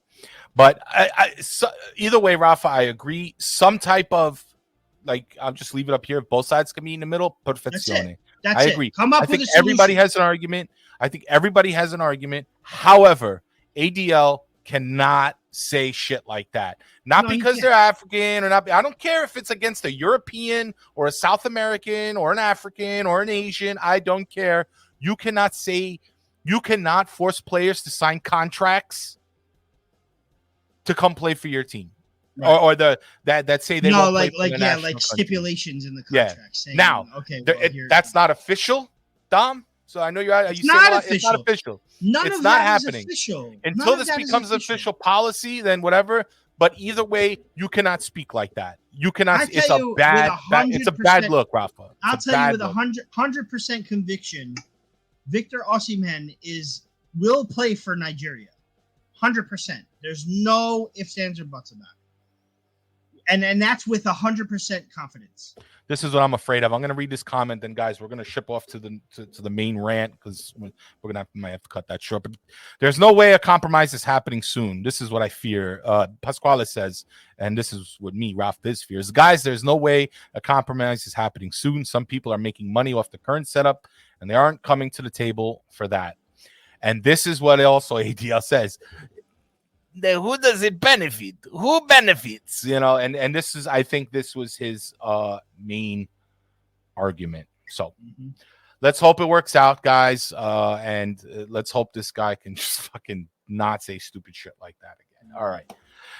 But so either way, Raffa, I agree. Some type of, like, I'll just leave it up here. If both sides can meet in the middle, perfezione. That's I it. agree. Come up I think with a solution. everybody has an argument. However, ADL cannot say shit like that. Not because they're African or not. I don't care if it's against a European or a South American or an African or an Asian. I don't care. You cannot force players to sign contracts to come play for your team. Right. Or that say they won't play for the national country. Stipulations in the contract. Yeah. Saying, now, okay, that's not official, Dom. So I know it's not official. None it's of not that happening. is official. Until this becomes official policy, then whatever. But either way, you cannot speak like that. You cannot. It's a bad look, Raffa. I'll tell you with 100% conviction, Victor Osimhen will play for Nigeria. 100%. There's no ifs, ands, or buts about it. And that's with 100% confidence. This is what I'm afraid of. I'm going to read this comment, then, guys, we're going to ship off to the main rant, because we're going to might have to cut that short. But there's no way a compromise is happening soon. This is what I fear. Pasquale says, and this is what Raff Biz fears. Guys, there's no way a compromise is happening soon. Some people are making money off the current setup, and they aren't coming to the table for that. And this is what also ADL says. Who does it benefit? Who benefits? And this is, I think this was his main argument. So let's hope it works out, guys. And let's hope this guy can just fucking not say stupid shit like that again. All right,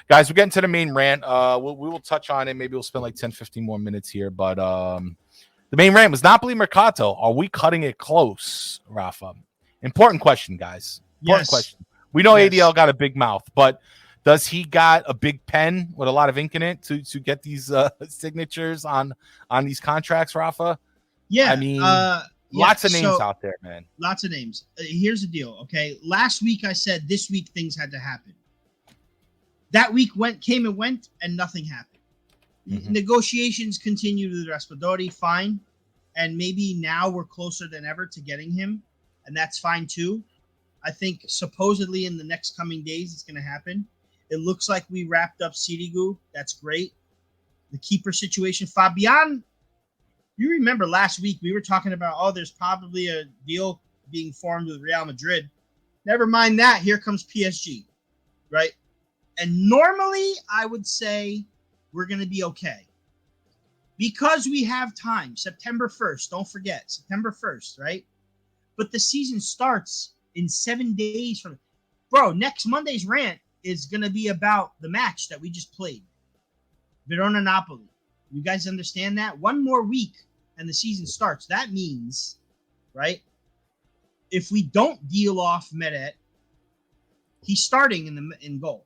guys, we're getting to the main rant. We will touch on it. Maybe we'll spend like 10, 15 more minutes here. But the main rant was Napoli Mercato. Are we cutting it close, Raffa? Important question, guys. Important question. We know ADL got a big mouth, but does he got a big pen with a lot of ink in it to get these signatures on these contracts, Raffa? Yeah. I mean, lots of names out there, man. Lots of names. Here's the deal, okay? Last week I said this week things had to happen. That week came and went, and nothing happened. Negotiations continued with Raspadori, fine. And maybe now we're closer than ever to getting him, and that's fine too. I think supposedly in the next coming days it's going to happen. It looks like we wrapped up Sirigu. That's great. The keeper situation, Fabian. You remember last week we were talking about, there's probably a deal being formed with Real Madrid. Never mind that. Here comes PSG, right? And normally I would say we're going to be okay. Because we have time, September 1st, don't forget, September 1st, right? But the season starts in 7 days from... Bro, next Monday's rant is going to be about the match that we just played. Verona Napoli. You guys understand that? One more week and the season starts. That means, right, if we don't deal off Meret, he's starting in goal.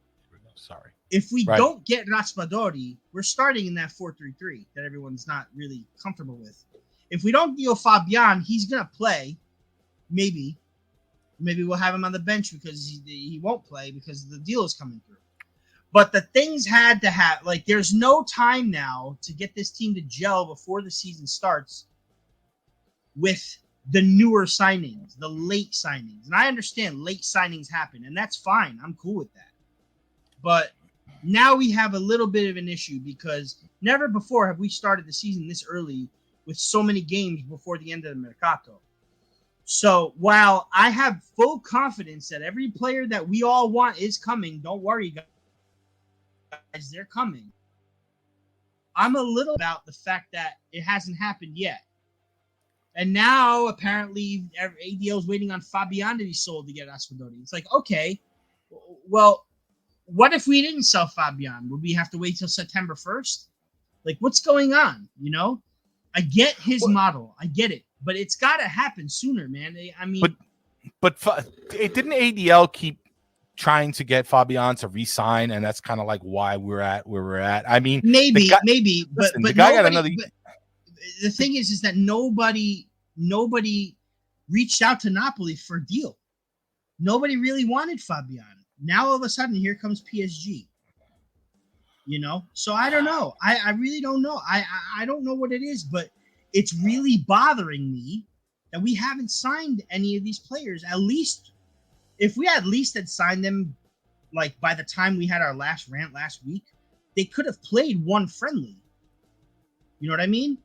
Sorry. If we don't get Raspadori, we're starting in that 4-3-3 that everyone's not really comfortable with. If we don't deal Fabian, he's going to play. Maybe we'll have him on the bench because he won't play because the deal is coming through. But the things had to have, like, there's no time now to get this team to gel before the season starts with the newer signings, the late signings. And I understand late signings happen, and that's fine. I'm cool with that. But now we have a little bit of an issue because never before have we started the season this early with so many games before the end of the Mercato. So while I have full confidence that every player that we all want is coming, don't worry, guys, they're coming. I'm a little about the fact that it hasn't happened yet. And now apparently ADL is waiting on Fabian to be sold to get Raspadori. It's like, okay, well, what if we didn't sell Fabian? Would we have to wait till September 1st? Like, what's going on? You know, I get his model. I get it. But it's got to happen sooner, man. I mean. But didn't ADL keep trying to get Fabian to re-sign? And that's kind of like why we're at where we're at. I mean. Maybe. But the guy got another. But the thing is that nobody reached out to Napoli for a deal. Nobody really wanted Fabian. Now all of a sudden, here comes PSG. You know, so I don't know. I really don't know. I don't know what it is, but it's really bothering me that we haven't signed any of these players. At least, if we had signed them, like by the time we had our last rant last week, they could have played one friendly. You know what I mean?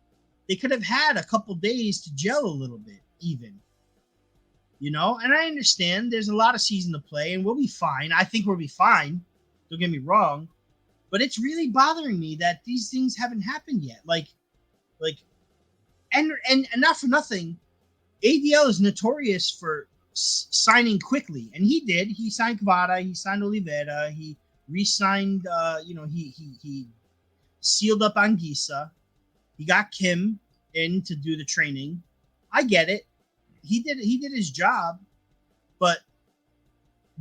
They could have had a couple days to gel a little bit, even. You know, and I understand there's a lot of season to play, and we'll be fine. I think we'll be fine. Don't get me wrong, but it's really bothering me that these things haven't happened yet. And not for nothing, ADL is notorious for signing quickly, and he did. He signed Kvara, he signed Oliveira, he re-signed. He sealed up Anguissa. He got Kim in to do the training. I get it. He did his job, but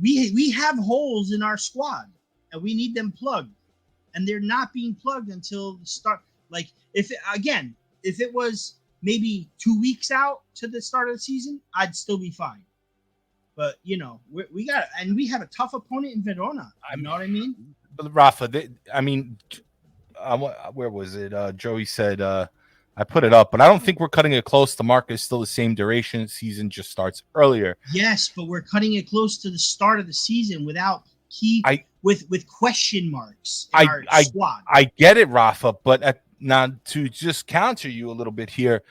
we have holes in our squad and we need them plugged, and they're not being plugged until the start. Like if it was maybe 2 weeks out to the start of the season, I'd still be fine. But you know, we have a tough opponent in Verona. You know what I mean? But Raffa, where was it? Joey said. I put it up, but I don't think we're cutting it close. The market is still the same duration. Season just starts earlier. Yes, but we're cutting it close to the start of the season without with question marks in our squad. I get it, Rafa, but now to just counter you a little bit here,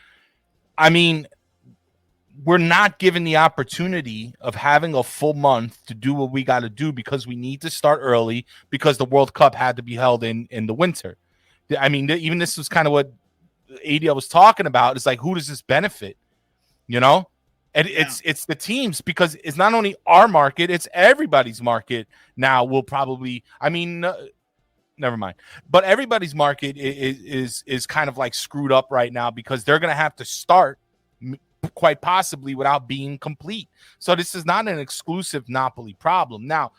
I mean, we're not given the opportunity of having a full month to do what we got to do because we need to start early because the World Cup had to be held in the winter. I mean, even this was kind of what ADL was talking about. It's like, who does this benefit? You know, and it's the teams, because it's not only our market, it's everybody's market. Now we'll probably, never mind, but everybody's market is kind of like screwed up right now because they're going to have to start quite possibly without being complete. So this is not an exclusive Napoli problem. Now,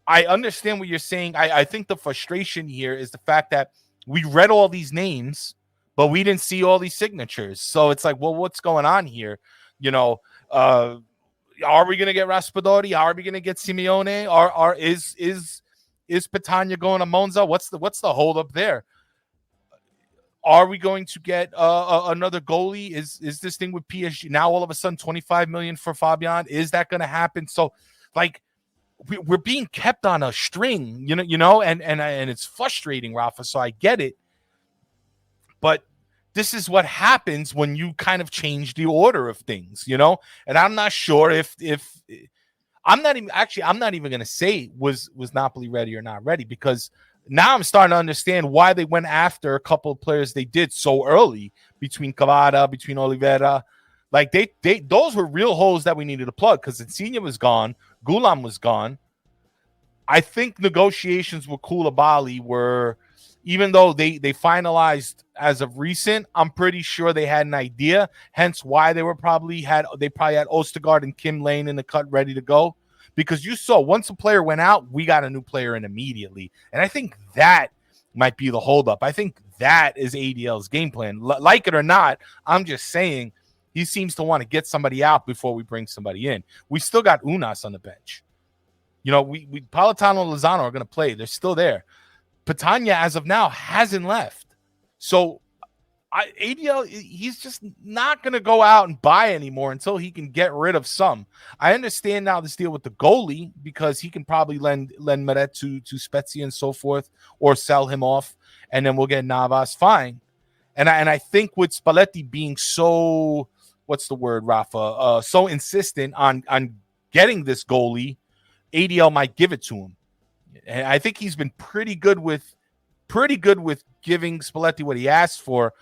I understand what you're saying. I think the frustration here is the fact that we read all these names, but we didn't see all these signatures. So it's like, well, what's going on here? You know, are we going to get Raspadori? Are we going to get Simeone? Is Petagna going to Monza? What's the hold up there? Are we going to get another goalie? Is this thing with PSG now all of a sudden 25 million for Fabian? Is that going to happen? So, like, we're being kept on a string, and it's frustrating, Raffa. So I get it, but this is what happens when you kind of change the order of things, And I'm not sure if I'm not even going to say was Napoli ready or not ready, because now I'm starting to understand why they went after a couple of players they did so early, between Cavada, between Oliveira. Like they those were real holes that we needed to plug, because Insigne was gone, Gulam was gone. I think negotiations with Koulibaly were, even though they finalized as of recent, I'm pretty sure they had an idea, hence why they probably had Ostergaard and Kim Lane in the cut ready to go. Because you saw once a player went out, we got a new player in immediately. And I think that might be the holdup. I think that is ADL's game plan. Like it or not, I'm just saying he seems to want to get somebody out before we bring somebody in. We still got Unas on the bench. We Politano and Lozano are going to play. They're still there. Patania, as of now, hasn't left. So ADL, he's just not going to go out and buy anymore until he can get rid of some. I understand now this deal with the goalie, because he can probably lend Meret to Spezia and so forth, or sell him off, and then we'll get Navas. Fine. And I think with Spalletti being so, what's the word, Raffa? So insistent on getting this goalie, ADL might give it to him. And I think he's been pretty good with giving Spalletti what he asked for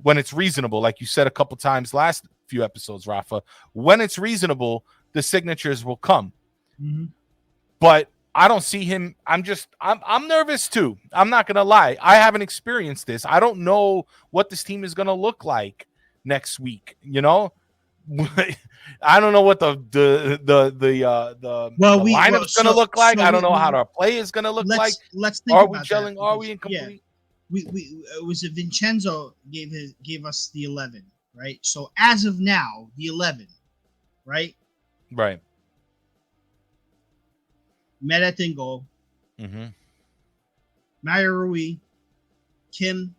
when it's reasonable. Like you said a couple times last few episodes, Raffa, when it's reasonable, the signatures will come. Mm-hmm. But I don't see him. I'm nervous too. I'm not going to lie. I haven't experienced this. I don't know what this team is going to look like next week. I don't know what the lineup's going to look like. I don't know how our play is going to look like. Let's think Are about we gelling? that, Are we incomplete? Yeah. It was Vincenzo gave us the 11, right? So as of now, the 11, right? Right. Meret in goal. Mm-hmm. Mario Rui, Kim,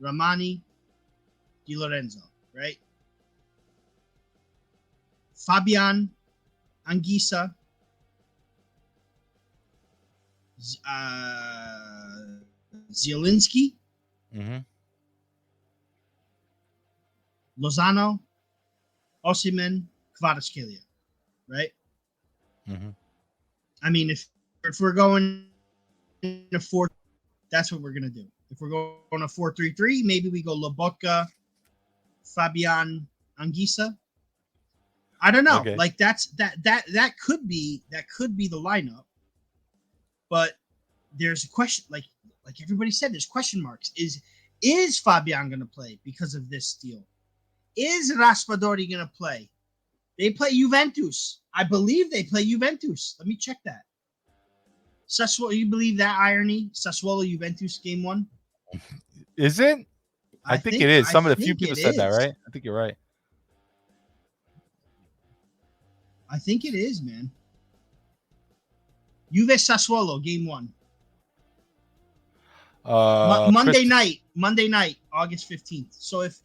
Ramani, Di Lorenzo, right? Fabian, Anguissa, Zielinski, Mm-hmm. Lozano, Osimhen, Kvaratskhelia, right? Mm-hmm. I mean, if we're going in a 4, that's what we're gonna do. If we're going a 4-3-3, maybe we go Lobotka, Fabian, Anguissa. I don't know. Okay. Like that could be the lineup, but there's a question. Like everybody said, there's question marks. Is Fabian gonna play because of this deal? Is Raspadori gonna play? They play Juventus. I believe they play Juventus. Let me check that. Sassuolo, you believe that irony? Sassuolo Juventus game 1? Is it? I think it is. Some of the few people said that, right? I think you're right. I think it is, man. Juve Sassuolo game 1. Monday night, August 15th. So if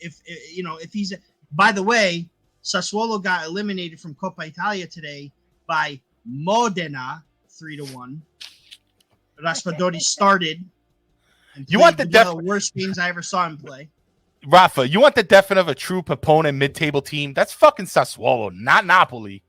he's, by the way, Sassuolo got eliminated from Coppa Italia today by Modena 3-1. Raspadori started. You want one of the worst games I ever saw him play. Raffa, you want the definition of a true proponent mid-table team? That's fucking Sassuolo, not Napoli.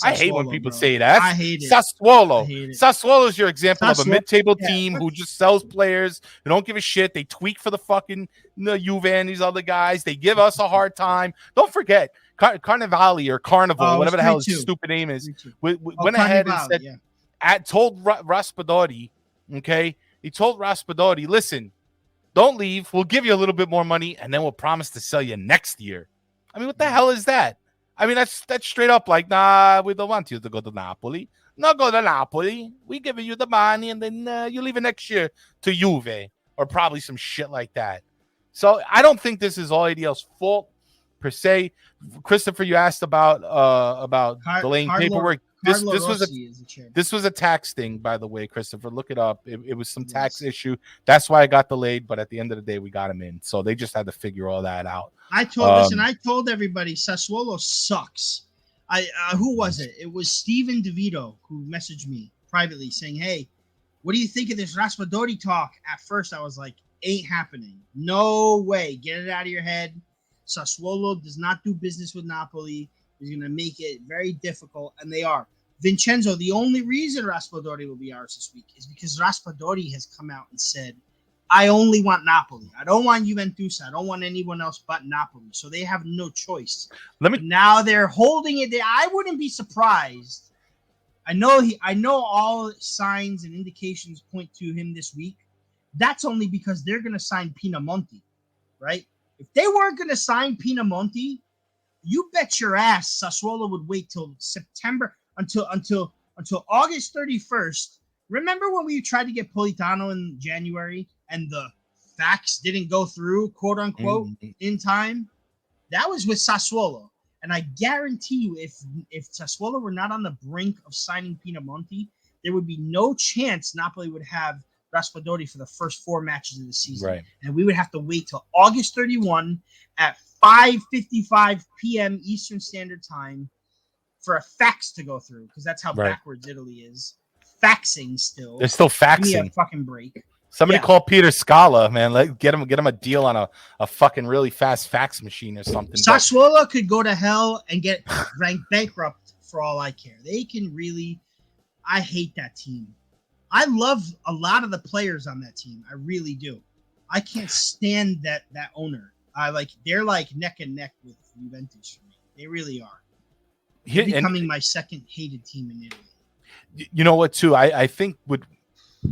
I hate when people say that. I hate it. Sassuolo. I hate it. Sassuolo is your example of a mid-table yeah. team who just sells players, who don't give a shit. They tweak for the fucking Juve and these other guys. They give us a hard time. Don't forget, Carnivali or Carnival, whatever the hell his stupid name is, went ahead and said, told Raspadori, okay? He told Raspadori, listen, don't leave. We'll give you a little bit more money, and then we'll promise to sell you next year. I mean, what the hell is that? I mean, that's straight up like, nah, we don't want you to go to Napoli. No, go to Napoli. We giving you the money, and then you leave it next year to Juve or probably some shit like that. So I don't think this is all ADL's fault per se. Christopher, you asked about delaying paperwork. Carlo this was Rossi is the chairman. This was a tax thing, by the way, Christopher. Look it up. It was some tax issue. That's why it got delayed. But at the end of the day, we got him in. So they just had to figure all that out. I told everybody Sassuolo sucks. Who was it? It was Steven DeVito who messaged me privately saying, "Hey, what do you think of this Raspadori talk?" At first, I was like, "Ain't happening. No way. Get it out of your head. Sassuolo does not do business with Napoli. He's going to make it very difficult," and they are. Vincenzo, the only reason Raspadori will be ours this week is because Raspadori has come out and said, "I only want Napoli. I don't want Juventus. I don't want anyone else but Napoli." So they have no choice. Now they're holding it there. I wouldn't be surprised. I know all signs and indications point to him this week. That's only because they're going to sign Pinamonti, right? If they weren't going to sign Pinamonti, you bet your ass Sassuolo would wait till September until August 31st. Remember when we tried to get Politano in January and the facts didn't go through, quote unquote, in time? That was with Sassuolo. And I guarantee you, if Sassuolo were not on the brink of signing Pinamonti, there would be no chance Napoli would have Raspadori for the first 4 matches of the season. Right. And we would have to wait till August 31 at 5:55 p.m. Eastern Standard Time for a fax to go through, because that's how backwards Italy is. Faxing still. They're still faxing. Give me a fucking break. Somebody call Peter Scala, man. Get him a deal on a fucking really fast fax machine or something. Sassuolo could go to hell and get ranked bankrupt for all I care. They can really. I hate that team. I love a lot of the players on that team. I really do. I can't stand that owner. They're like neck and neck with Juventus for me. They really are. They're becoming my second hated team in Italy. You know what, too? I think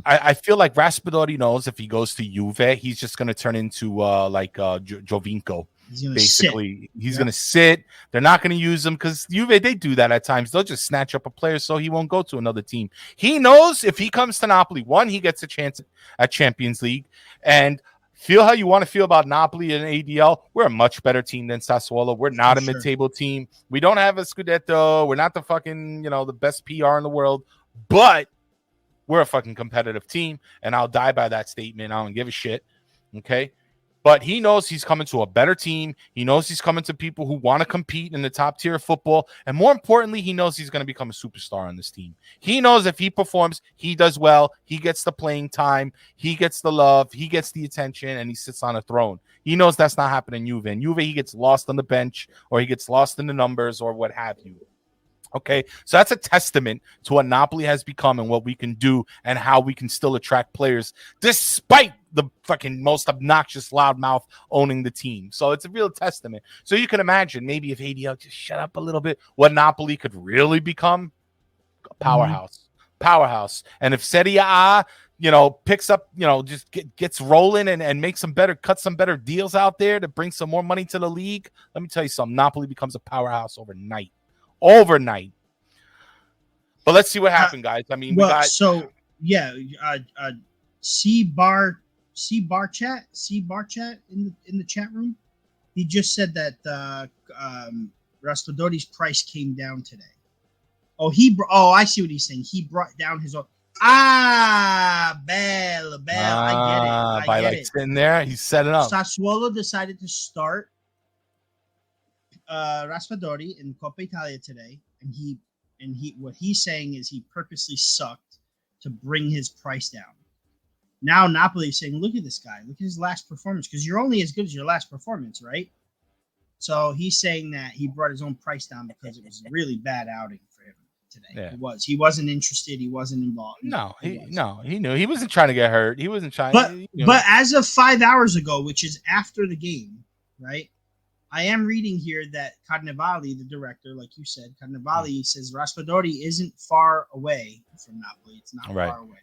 I feel like Raspadori knows if he goes to Juve, he's just going to turn into Jovinko. Basically, he's going to sit. They're not going to use him because Juve, they do that at times. They'll just snatch up a player so he won't go to another team. He knows if he comes to Napoli, one, he gets a chance at Champions League. And feel how you want to feel about Napoli and ADL. We're a much better team than Sassuolo. We're not a mid-table team. We don't have a Scudetto. We're not the fucking, the best PR in the world. But we're a fucking competitive team, and I'll die by that statement. I don't give a shit, okay? But he knows he's coming to a better team. He knows he's coming to people who want to compete in the top tier of football. And more importantly, he knows he's going to become a superstar on this team. He knows if he performs, he does well, he gets the playing time, he gets the love, he gets the attention, and he sits on a throne. He knows that's not happening in Juve. In Juve, he gets lost on the bench, or he gets lost in the numbers, or what have you. Okay, so that's a testament to what Napoli has become and what we can do and how we can still attract players despite the fucking most obnoxious loudmouth owning the team. So it's a real testament. So you can imagine maybe if ADL just shut up a little bit, what Napoli could really become a powerhouse. Powerhouse. And if Serie A, picks up, just gets rolling and makes cut some better deals out there to bring some more money to the league, let me tell you something. Napoli becomes a powerhouse overnight. But let's see what happened, guys. I mean, C bar chat in the chat room. He just said that Raspadori's price came down today. I see what he's saying. He brought down his own. Bell. I get it. Sitting there, he's setting up. Sassuolo decided to start Raspadori in Coppa Italia today, and he what he's saying is he purposely sucked to bring his price down. Now Napoli is saying, look at this guy, look at his last performance, because you're only as good as your last performance, right? So he's saying that he brought his own price down because it was a really bad outing for him today. Yeah. He wasn't interested, he wasn't involved. He knew he wasn't trying to get hurt. He wasn't trying. But as of 5 hours ago, which is after the game, right? I am reading here that Carnevali, the director, like you said, says Raspadori isn't far away from Napoli. It's not far away.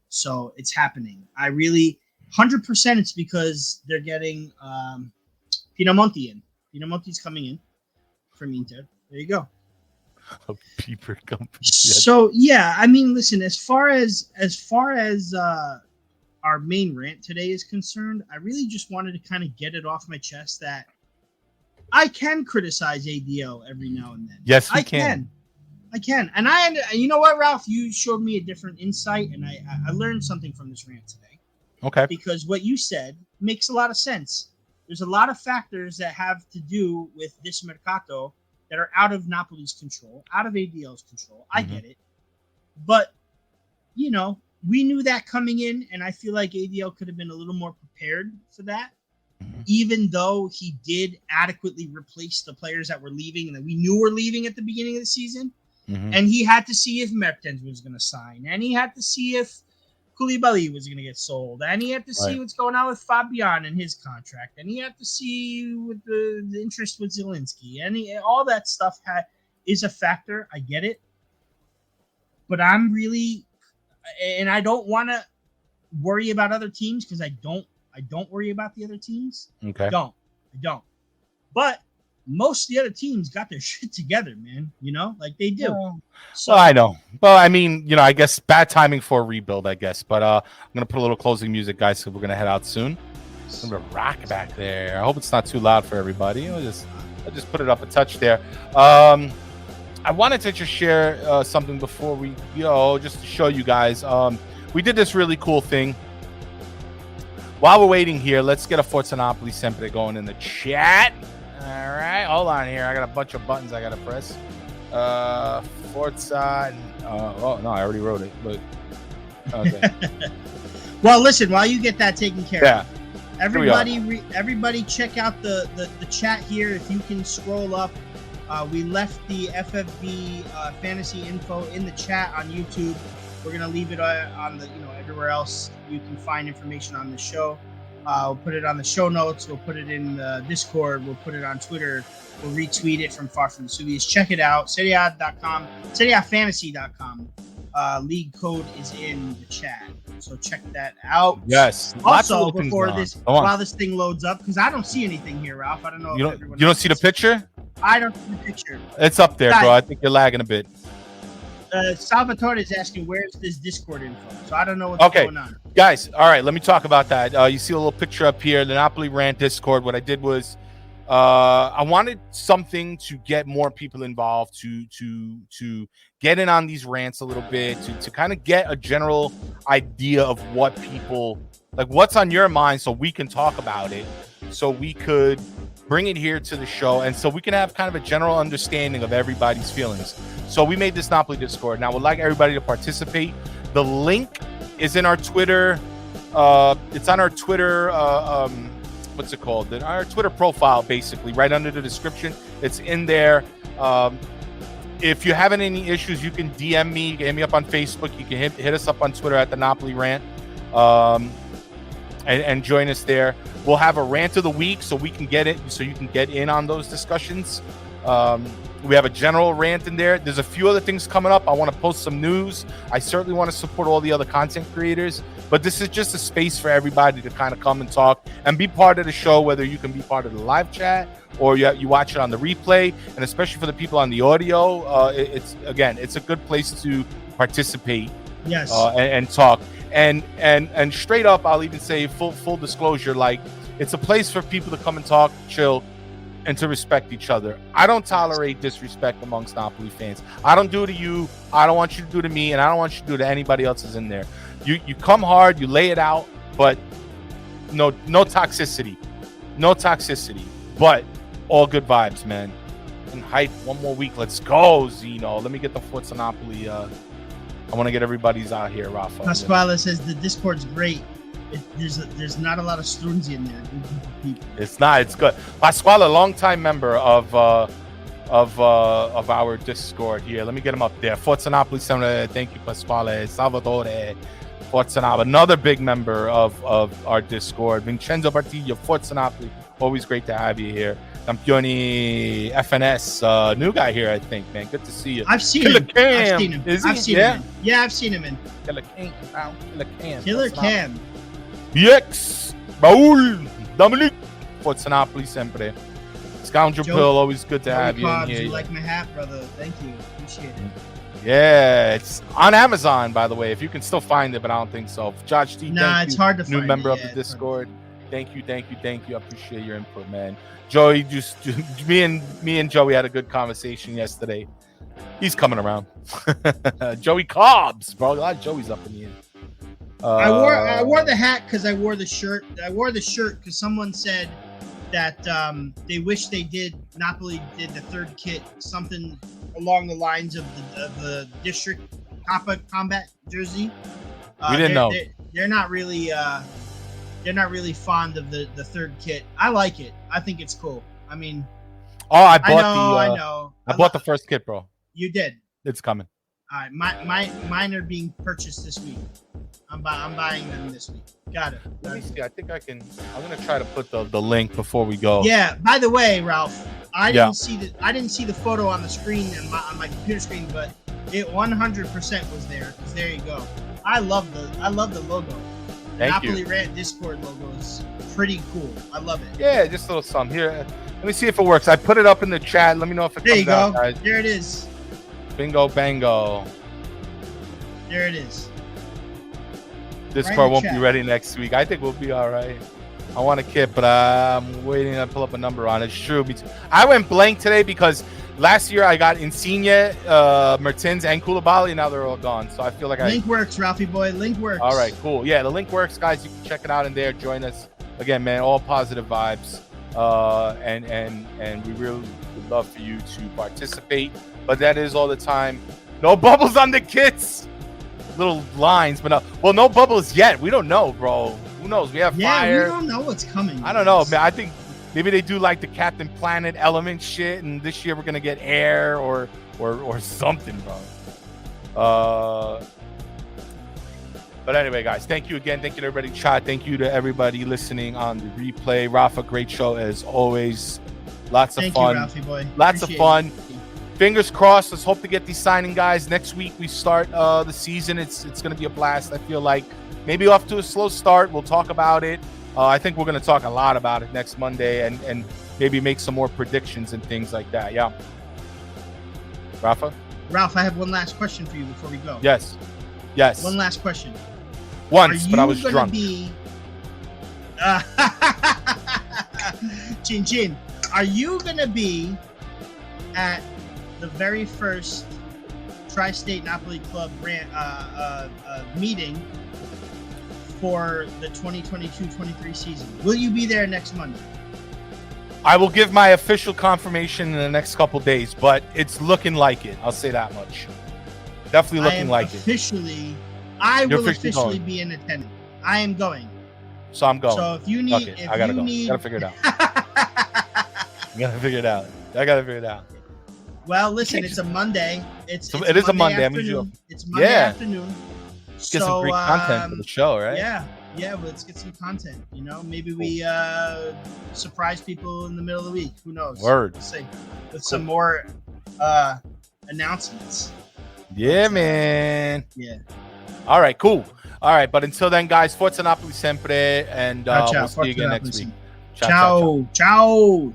So it's happening. I really, 100% it's because they're getting Pinamonti in. Pinamonti's coming in from Inter. There you go. A peeper company. So, yeah, I mean, listen, as far as our main rant today is concerned, I really just wanted to kind of get it off my chest that I can criticize ADL every now and then. Yes, we can. I can. And you know what, Ralph? You showed me a different insight, and I learned something from this rant today. Okay. Because what you said makes a lot of sense. There's a lot of factors that have to do with this Mercato that are out of Napoli's control, out of ADL's control. I get it. But, you know, we knew that coming in, and I feel like ADL could have been a little more prepared for that, even though he did adequately replace the players that were leaving and that we knew were leaving at the beginning of the season. And he had to see if Mertens was going to sign, and he had to see if Koulibaly was going to get sold, and he had to see what's going on with Fabian and his contract, and he had to see with the interest with Zielinski, and all that stuff is a factor. I get it. But I'm really, and I don't want to worry about other teams because I don't worry about the other teams. Okay. I don't. But most of the other teams got their shit together, man. You know, like they do. So well, I know. Well, I mean, you know, I guess bad timing for a rebuild, I guess. But I'm gonna put a little closing music, guys, so we're gonna head out soon. There's a rock back there. I hope it's not too loud for everybody. I'll just put it up a touch there. I wanted to just share something before we go, just to show you guys. We did this really cool thing. While we're waiting here, let's get a Forza Napoli Sempre going in the chat. All right, hold on here. I got a bunch of buttons I gotta press. Forza. Oh no, I already wrote it. But okay. Well, listen. While you get that taken care of, everybody, check out the chat here. If you can scroll up, we left the FFB fantasy info in the chat on YouTube. We're gonna leave it on the everywhere else you can find information on the show. We'll put it on the show notes. We'll put it in the Discord. We'll put it on Twitter. We'll retweet it from Far From Vesuvius. Check it out. Serie.com, SerieAfantasy.com. League code is in the chat, so check that out. Yes. Also, before while this thing loads up, because I don't see anything here, Ralph. I don't know. You don't see the picture? I don't see the picture. It's up there, bro. I think you're lagging a bit. Salvatore is asking, where's this Discord info? So I don't know what's going on. Guys, all right, let me talk about that. You see a little picture up here, the Napoli Rant Discord. What I did was I wanted something to get more people involved, to get in on these rants a little bit, to kind of get a general idea of what people, like what's on your mind, so we can talk about it, so we could bring it here to the show, and so we can have kind of a general understanding of everybody's feelings. So we made this Napoli Discord. Now, we'd like everybody to participate. The link is in our Twitter. It's on our Twitter. What's it called? Our Twitter profile, basically, right under the description. It's in there. If you're having any issues, you can DM me. You can hit me up on Facebook. You can hit us up on Twitter at the Napoli Rant, and join us there. We'll have a rant of the week, so we can get it, so you can get in on those discussions. We have a general rant in there. There's a few other things coming up. I want to post some news. I certainly want to support all the other content creators, but this is just a space for everybody to kind of come and talk and be part of the show, whether you can be part of the live chat or you watch it on the replay. And especially for the people on the audio, it's a good place to participate. Yes. And talk. And straight up, I'll even say full disclosure, like it's a place for people to come and talk, chill, and to respect each other. I don't tolerate disrespect amongst Napoli fans. I don't do it to you. I don't want you to do it to me, and I don't want you to do it to anybody else that's in there. You come hard, you lay it out, but no toxicity. No toxicity. But all good vibes, man. And hype, one more week. Let's go, Zeno. Let me get the Forza Napoli. I want to get everybody's out here, Raffa. Pasquale says the Discord's great. There's not a lot of students in there. It's not. It's good. Pasquale, a longtime member of our Discord here. Let me get him up there. Forza Napoli, thank you, Pasquale. Salvatore, Forza Napoli, another big member of our Discord. Vincenzo Bartiglio, Forza Napoli. Always great to have you here. Campioni FNS, new guy here, I think, man. Good to see you. I've seen him. I've seen him. Yeah, I've seen him in. Killer Cam. Killer Cam. BX, Raul, Dominic, Forza Napoli sempre. Scoundrel Pill, always good to have you in here. You like my hat, brother. Thank you. Appreciate it. Yeah, it's on Amazon, by the way, if you can still find it, but I don't think so. Josh T, it's hard to find. New member of the Discord. Thank you. I appreciate your input, man. Joey, me and Joey had a good conversation yesterday. He's coming around. Joey Cobbs, bro. A lot of Joey's up in the end. I wore the hat because I wore the shirt. I wore the shirt because someone said that they wish Napoli did the third kit, something along the lines of the district Kappa combat jersey. We didn't know. They're not really fond of the third kit. I like it. I think it's cool. I mean, I bought the first kit, bro. You did. It's coming. All right, mine are being purchased this week. I'm buying them this week. Got it. Let me see. I think I can. I'm gonna try to put the link before we go. Yeah. By the way, Ralph, I didn't see the photo on the screen on my computer screen, but it 100% was there. Because there you go. I love the logo. Thank Napoli you. Rant Discord logo is pretty cool. I love it. Yeah, just a little something here. Let me see if it works. I put it up in the chat. Let me know if it There you comes out, go. guys. There it is. Bingo, bango. There it is. Discord won't be chat. ready next week. I think we'll be all right. I want a kit, but I'm waiting to pull up a number on it. It's true. I went blank today because last year I got Insigne, Mertens, and Koulibaly, and now they're all gone. So I feel like Link works, Ralphie boy. Link works. All right, cool. Yeah, the link works, guys. You can check it out in there. Join us again, man. All positive vibes, and we really would love for you to participate. But that is all the time. No bubbles on the kits. Little lines, but no bubbles yet. We don't know, bro. Who knows? We have fire. We don't know what's coming. I don't know, man. I think maybe they do like the Captain Planet element shit, and this year we're gonna get air or something, bro. But anyway, guys, thank you again. Thank you to everybody in chat. Thank you to everybody listening on the replay. Rafa, great show as always. Lots of fun. Thank you, Ralphie boy. Lots of Appreciate fun. it. Fingers crossed. Let's hope to get these signing guys. Next week we start the season. It's going to be a blast. I feel like maybe off to a slow start. We'll talk about it. I think we're going to talk a lot about it next Monday and maybe make some more predictions and things like that. Yeah. Rafa? Ralph, I have one last question for you before we go. Yes. One last question. Once, but I was drunk. Chin Chin, are you going to be at the very first Tri-State Napoli Club meeting for the 2022-23 season? Will you be there next Monday? I will give my official confirmation in the next couple days, but it's looking like it. I'll say that much. Definitely looking like it. I will officially be in attendance. I am going. So I'm going. So if you need, I gotta go. Gotta figure it out. I gotta figure it out. Well, listen, it's a Monday. It is a Monday afternoon. It's Monday afternoon. Get some great content for the show, right? Yeah, well, let's get some content. You know, maybe we surprise people in the middle of the week. Who knows? Word. Let's see. With some more announcements. Yeah, man. Yeah. All right, cool. All right, but until then, guys, Forza Napoli sempre, and Ciao, we'll see you again next week. Ciao. Ciao.